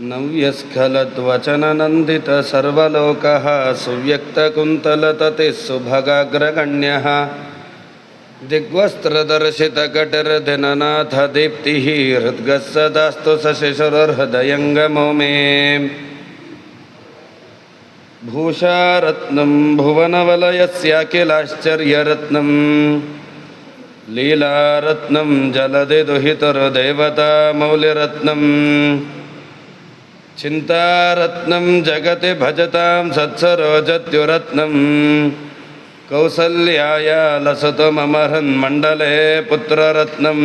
ನವ್ಯಸ್ಖಲದ್ವಚನನಂದಿತ ಸರ್ವಲೋಕಃ ಸುವ್ಯಕ್ತಕುಂತಲತತಿಃ ಸುಭಗಾಗ್ರಗಣ್ಯಃ ದಿಗ್ವಸ್ತ್ರದರ್ಶಿತಕಟಿರ್ದಿನನಾಥ ದೀಪ್ತಿಃ ಹೃದ್ಗಸ್ಸದಾಸ್ತು ಶಶಿಶುರರ್ಹೃದಯಂಗಮೋ ಮೇ ಭೂಷಾರತ್ನಂ ಭುವನವಲಯಸ್ಯಾಖಿಲಾಶ್ಚರ್ಯರತ್ನಂ ಲೀಲಾರತ್ನಂ ಜಲಧಿದುಹಿತರುದೇವತಾ ಮೌಲ್ಯರತ್ನಂ ಚಿಂತಾರತ್ನಂ ಜಗತಿ ಭಜತಾಂ ಸತ್ಸರೋಜತ್ಯುರತ್ನಂ ಕೌಸಲ್ಯಾಯ ಲಸತು ಮಮಹನ್ಮಂಡಲೇ ಪುತ್ರರತ್ನಂ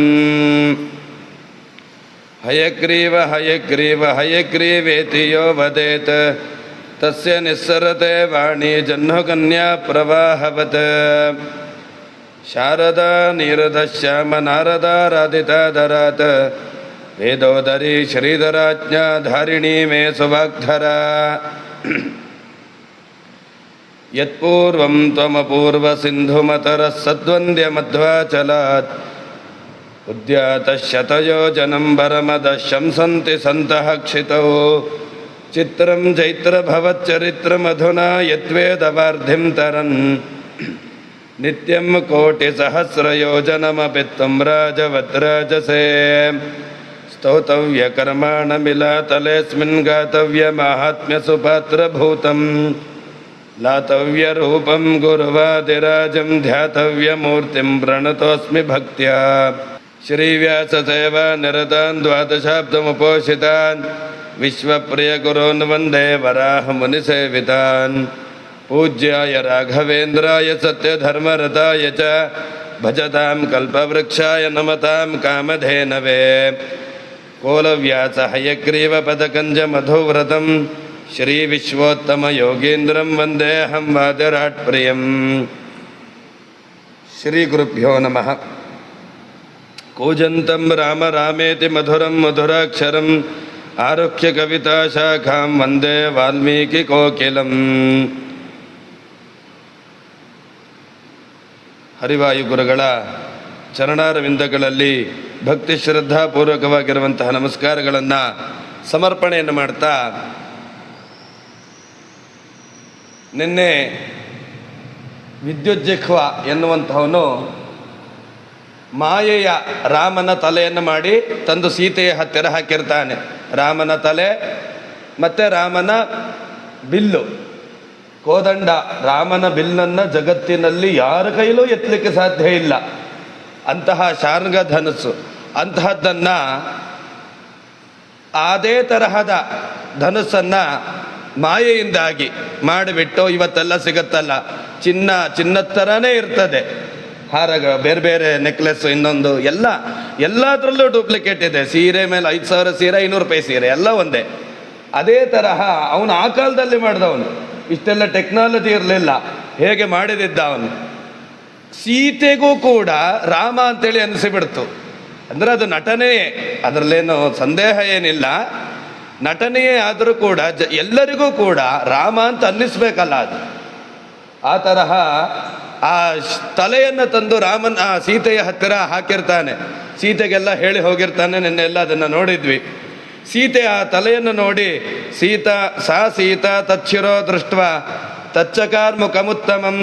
ಹಯಗ್ರೀವ ಹಯಗ್ರೀವ ಹಯಗ್ರೀವೇತಿ ಯೋ ವದೇತ್ ತಸ್ಯ ನಿಸ್ಸರತೆ ವಾಣಿ ಜಹ್ನುಕನ್ಯಾ ಪ್ರವಾಹವತ್ ಶಾರದಾ ನೀರದಶ್ಯಾಮ ನಾರದಾರಾಧಿತಾದರಾತ್ ವೇದೋದರಿ ಶ್ರೀಧರಾಜ್ಞಾ ಧಾರಿಣೀ ಮೇ ಸುವಾಗ್ಧರ ಯತ್ಪೂರ್ವಂ ತ್ವಮಪೂರ್ವ ಸಿಂಧುಮತರಃ ಸದ್ವಂದ್ಯಮಧ್ವಾಚಲಾತ್ ಉದ್ಯಾತಶತಯೋಜನಂ ಬರಮದಃ ಶಂಸಂತಿ ಸಂತಃ ಕ್ಷಿತೌ ಚಿತ್ರಂ ಚೈತ್ರಭವಚ್ಚರಿತ್ರಮಧುನಾ ಯದ್ವೇದವಾರ್ಧಿಂ ತರನ್ ನಿತ್ಯಂ ಕೋಟಿಸಹಸ್ರಯೋಜನಮಪಿ ತ್ವಂ ರಾಜವದ್ರಾಜಸೇ ಸ್ತೌತವ್ಯಕರ್ಮಾಣಮಿಲಾತಲೇऽಸ್ಮಿನ್ ಗಾತವ್ಯಮಾಹಾತ್ಮ್ಯಸುಪಾತ್ರಭೂತಂ ಲಾತವ್ಯರೂಪಂ ಗುರುವಾದಿರಾಜಂ ಧ್ಯಾತವ್ಯಮೂರ್ತಿಂ ಪ್ರಣತೋऽಸ್ಮಿ ಭಕ್ತ್ಯಾ ಶ್ರೀವ್ಯಾಸಸೇವಾ ನಿರತಾನ್ ದ್ವಾದಶಾಬ್ದಮುಪೋಷಿತಾನ್ ವಿಶ್ವಪ್ರಿಯಗುರೋನ್ ವಂದೇ ವರಾಹಮುನಿಸೇವಿತಾನ್ ಪೂಜ್ಯಾಯ ರಾಘವೇಂದ್ರಾಯ ಸತ್ಯಧರ್ಮರತಾಯ ಚ ಭಜತಾಂ ಕಲ್ಪವೃಕ್ಷಾಯ ನಮತಾಂ ಕಾಮಧೇನವೇ ಕೋಲವ್ಯಾಸ ಹಯಗ್ರೀವ ಪದಕಂಜ ಮಧುವ್ರತಂ ಶ್ರೀ ವಿಶ್ವೋತ್ತಮ ಯೋಗೀಂದ್ರಂ ವಂದೇಹಂ ವಾದಿರಾಟ್ ಪ್ರಿಯಂ. ಶ್ರೀ ಗುರುಭ್ಯೋ ನಮಃ. ಕೂಜಂತಂ ರಾಮ ರಾಮೇತಿ ಮಧುರಂ ಮಧುರಾಕ್ಷರಂ ಆರುಹ್ಯ ಕವಿತಾ ಶಾಖಾಂ ವಂದೇ ವಾಲ್ಮೀಕಿ ಕೋಕಿಲಂ. ಹರಿವಾಯು ಗುರುಗಳ ಚರಣಾರವಿಂದಗಳಲ್ಲಿ ಭಕ್ತಿ ಶ್ರದ್ಧಾಪೂರ್ವಕವಾಗಿರುವಂತಹ ನಮಸ್ಕಾರಗಳನ್ನು ಸಮರ್ಪಣೆಯನ್ನು ಮಾಡ್ತಾ, ನಿನ್ನೆ ವಿದ್ಯುಜ್ಜಿಹ್ವ ಎನ್ನುವಂತಹವನು ಮಾಯೆಯ ರಾಮನ ತಲೆಯನ್ನು ಮಾಡಿ ತಂದು ಸೀತೆಯ ಹತ್ತಿರ ಹಾಕಿರ್ತಾನೆ. ರಾಮನ ತಲೆ ಮತ್ತು ರಾಮನ ಬಿಲ್ಲು, ಕೋದಂಡ, ರಾಮನ ಬಿಲ್ಲನ್ನು ಜಗತ್ತಿನಲ್ಲಿ ಯಾರ ಕೈಲೂ ಎತ್ತಲಿಕ್ಕೆ ಸಾಧ್ಯ ಇಲ್ಲ. ಅಂತಹ ಶಾರ್ಂಗ ಧನಸ್ಸು, ಅಂತಹದ್ದನ್ನು ಅದೇ ತರಹದ ಧನಸ್ಸನ್ನು ಮಾಯೆಯಿಂದಾಗಿ ಮಾಡಿಬಿಟ್ಟು ಇವತ್ತೆಲ್ಲ ಸಿಗುತ್ತಲ್ಲ, ಚಿನ್ನದ ಥರನೇ ಇರ್ತದೆ. ಹಾರಗಳು, ಬೇರೆ ಬೇರೆ ನೆಕ್ಲೆಸ್ಸು, ಇನ್ನೊಂದು ಎಲ್ಲದರಲ್ಲೂ ಡೂಪ್ಲಿಕೇಟ್ ಇದೆ. ಸೀರೆ ಮೇಲೆ 5,000 ಸೀರೆ, 500 ರೂಪಾಯಿ ಸೀರೆ, ಎಲ್ಲ ಒಂದೇ. ಅದೇ ತರಹ ಅವನು ಆ ಕಾಲದಲ್ಲಿ ಮಾಡಿದವನು. ಇಷ್ಟೆಲ್ಲ ಟೆಕ್ನಾಲಜಿ ಇರಲಿಲ್ಲ. ಹೇಗೆ ಮಾಡಿದಿದ್ದ ಅವನು. ಸೀತೆಗೂ ಕೂಡ ರಾಮ ಅಂತೇಳಿ ಅನಿಸಿಬಿಡ್ತು. ಅಂದರೆ ಅದು ನಟನೆಯೇ, ಅದರಲ್ಲೇನು ಸಂದೇಹ ಏನಿಲ್ಲ, ನಟನೆಯೇ. ಆದರೂ ಕೂಡ ಎಲ್ಲರಿಗೂ ಕೂಡ ರಾಮ ಅಂತ ಅನ್ನಿಸ್ಬೇಕಲ್ಲ ಅದು. ಆ ತರಹ ಆ ತಲೆಯನ್ನು ತಂದು ಆ ಸೀತೆಯ ಹತ್ತಿರ ಹಾಕಿರ್ತಾನೆ. ಸೀತೆಗೆಲ್ಲ ಹೇಳಿ ಹೋಗಿರ್ತಾನೆ. ನಿನ್ನೆಲ್ಲ ಅದನ್ನು ನೋಡಿದ್ವಿ. ಸೀತೆ ಆ ತಲೆಯನ್ನು ನೋಡಿ, ಸೀತಾ ತಚ್ಚಿರೋ ದೃಷ್ಟ ತಚ್ಚಕಾರ್ ಮುಖಮುತ್ತಮಂ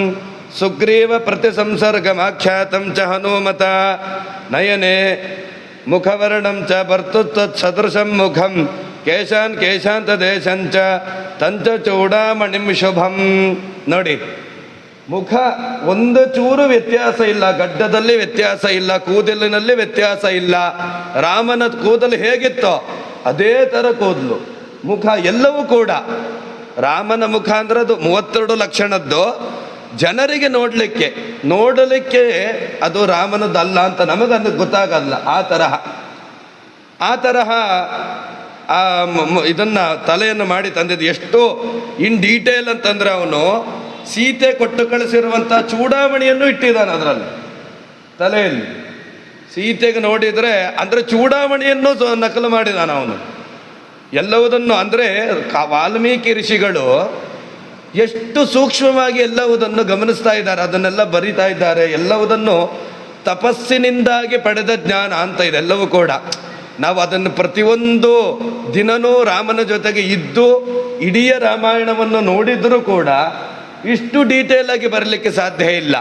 ಸುಗ್ರೀವ ಪ್ರತಿಸಂಸರ್ಗಮಾಖ್ಯಾತಂ ಚ ಹನುಮತ ನಯನೆ ಮುಖವರ್ಣಂ ಚ ಭರ್ತುತ್ಸದೃಶಂ ಮುಖಂ ಕೇಶಾಂತ ದೇಶಂಚ ತಂಚ ಚೂಡಾಮಣಿಂ ಶುಭಂ. ನೋಡಿ, ಮುಖ ಒಂದು ಚೂರು ವ್ಯತ್ಯಾಸ ಇಲ್ಲ, ಗಡ್ಡದಲ್ಲಿ ವ್ಯತ್ಯಾಸ ಇಲ್ಲ, ಕೂದಲಿನಲ್ಲಿ ವ್ಯತ್ಯಾಸ ಇಲ್ಲ. ರಾಮನ ಕೂದಲು ಹೇಗಿತ್ತೋ ಅದೇ ಥರ ಕೂದಲು, ಮುಖ ಎಲ್ಲವೂ ಕೂಡ. ರಾಮನ ಮುಖ ಅಂದ್ರೆ ಅದು 32 ಲಕ್ಷಣದ್ದು. ಜನರಿಗೆ ನೋಡಲಿಕ್ಕೆ ಅದು ರಾಮನದ್ದಲ್ಲ ಅಂತ ನಮಗನ್ನು ಗೊತ್ತಾಗಲ್ಲ. ಆ ತರಹ ಇದನ್ನು ತಲೆಯನ್ನು ಮಾಡಿ ತಂದಿದ್ದು. ಎಷ್ಟು ಇನ್ ಡೀಟೇಲ್ ಅಂತಂದರೆ ಅವನು ಸೀತೆ ಕೊಟ್ಟು ಕಳಿಸಿರುವಂಥ ಚೂಡಾಮಣಿಯನ್ನು ಇಟ್ಟಿದ್ದಾನೆ ಅದರಲ್ಲಿ, ತಲೆಯಲ್ಲಿ. ಸೀತೆಗೆ ನೋಡಿದರೆ ಅಂದರೆ ಚೂಡಾಮಣಿಯನ್ನು ನಕಲು ಮಾಡಿದಾನ ಅವನು ಎಲ್ಲವುದನ್ನು. ಅಂದರೆ ವಾಲ್ಮೀಕಿ ಋಷಿಗಳು ಎಷ್ಟು ಸೂಕ್ಷ್ಮವಾಗಿ ಎಲ್ಲವುದನ್ನು ಗಮನಿಸ್ತಾ ಇದ್ದಾರೆ, ಅದನ್ನೆಲ್ಲ ಬರಿತಾ ಇದ್ದಾರೆ. ಎಲ್ಲವುದನ್ನು ತಪಸ್ಸಿನಿಂದಾಗಿ ಪಡೆದ ಜ್ಞಾನ ಅಂತ ಇದೆಲ್ಲವೂ ಕೂಡ. ನಾವು ಅದನ್ನು ಪ್ರತಿಯೊಂದು ದಿನನೂ ರಾಮನ ಜೊತೆಗೆ ಇದ್ದು ಇಡೀ ರಾಮಾಯಣವನ್ನು ನೋಡಿದರೂ ಕೂಡ ಇಷ್ಟು ಡೀಟೇಲ್ ಆಗಿ ಬರಲಿಕ್ಕೆ ಸಾಧ್ಯ ಇಲ್ಲ.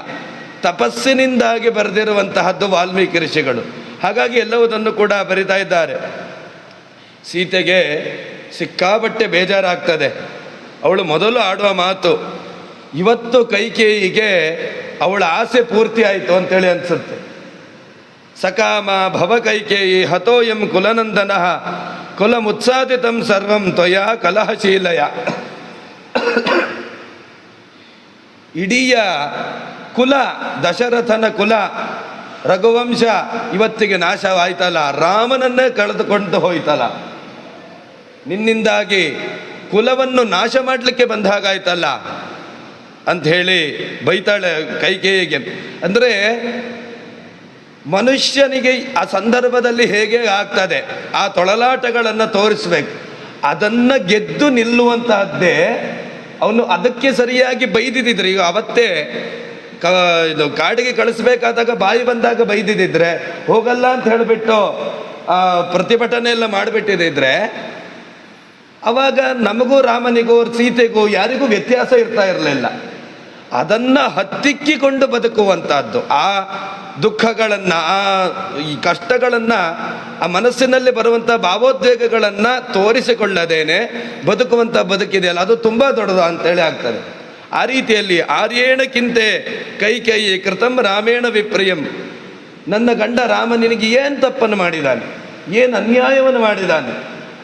ತಪಸ್ಸಿನಿಂದಾಗಿ ಬರೆದಿರುವಂತಹದ್ದು ವಾಲ್ಮೀಕಿ ಋಷಿಗಳು. ಹಾಗಾಗಿ ಎಲ್ಲವುದನ್ನು ಕೂಡ ಬರಿತಾ ಇದ್ದಾರೆ. ಸೀತೆಗೆ ಸಿಕ್ಕಾಬಟ್ಟೆ ಬೇಜಾರಾಗ್ತದೆ. ಅವಳು ಮೊದಲು ಆಡುವ ಮಾತು, ಇವತ್ತು ಕೈಕೇಯಿಗೆ ಅವಳ ಆಸೆ ಪೂರ್ತಿ ಆಯಿತು ಅಂತೇಳಿ ಅನಿಸುತ್ತೆ. ಸಕಾಮ ಭವ ಕೈಕೇಯಿ ಹತೋಯಂ ಕುಲನಂದನ ಕುಲ ಮುತ್ಸಾದಿತಂ ಸರ್ವಂ ತ್ವಯ ಕಲಹಶೀಲಯ. ಇಡೀ ಕುಲ, ದಶರಥನ ಕುಲ, ರಘುವಂಶ ಇವತ್ತಿಗೆ ನಾಶವಾಯ್ತಲ್ಲ, ರಾಮನನ್ನೇ ಕಳೆದುಕೊಂಡು ಹೋಯ್ತಲ್ಲ, ನಿನ್ನಿಂದಾಗಿ ಕುಲವನ್ನು ನಾಶ ಮಾಡಲಿಕ್ಕೆ ಬಂದ ಹಾಗಾಯ್ತಲ್ಲ ಅಂಥೇಳಿ ಬೈತಾಳೆ ಕೈಕೇಯಿಗೆ. ಅಂದರೆ ಮನುಷ್ಯನಿಗೆ ಆ ಸಂದರ್ಭದಲ್ಲಿ ಹೇಗೆ ಆಗ್ತದೆ ಆ ತೊಳಲಾಟಗಳನ್ನು ತೋರಿಸ್ಬೇಕು. ಅದನ್ನು ಗೆದ್ದು ನಿಲ್ಲುವಂತಹದ್ದೇ ಅವನು. ಅದಕ್ಕೆ ಸರಿಯಾಗಿ ಬೈದಿದ್ದರೆ, ಈಗ ಅವತ್ತೇ ಇದು ಕಾಡಿಗೆ ಕಳಿಸ್ಬೇಕಾದಾಗ ಬಾಯಿ ಬಂದಾಗ ಬೈದಿದ್ದರೆ, ಹೋಗಲ್ಲ ಅಂತ ಹೇಳಿಬಿಟ್ಟು ಪ್ರತಿಭಟನೆ ಎಲ್ಲ ಮಾಡಿಬಿಟ್ಟಿದ್ರೆ, ಅವಾಗ ನಮಗೂ ರಾಮನಿಗೂ ಸೀತೆಗೂ ಯಾರಿಗೂ ವ್ಯತ್ಯಾಸ ಇರ್ತಾ ಇರಲಿಲ್ಲ. ಅದನ್ನು ಹತ್ತಿಕ್ಕಿಕೊಂಡು ಬದುಕುವಂಥದ್ದು, ಆ ದುಃಖಗಳನ್ನು, ಈ ಕಷ್ಟಗಳನ್ನು, ಆ ಮನಸ್ಸಿನಲ್ಲಿ ಬರುವಂಥ ಭಾವೋದ್ವೇಗಗಳನ್ನು ತೋರಿಸಿಕೊಳ್ಳದೇನೆ ಬದುಕುವಂಥ ಬದುಕಿದೆಯಲ್ಲ, ಅದು ತುಂಬ ದೊಡ್ಡದು ಅಂತೇಳಿ ಆಗ್ತದೆ. ಆ ರೀತಿಯಲ್ಲಿ ಆರ್ಯೇಣಕ್ಕಿಂತೆ ಕೈಕೇಯಿ ಕೃತಂ ರಾಮೇಣ ವಿಪ್ರಿಯಂ. ನನ್ನ ಗಂಡ ರಾಮ ನಿನಗೆ ಏನು ತಪ್ಪನ್ನು ಮಾಡಿದ್ದಾನೆ, ಏನು ಅನ್ಯಾಯವನ್ನು ಮಾಡಿದ್ದಾನೆ,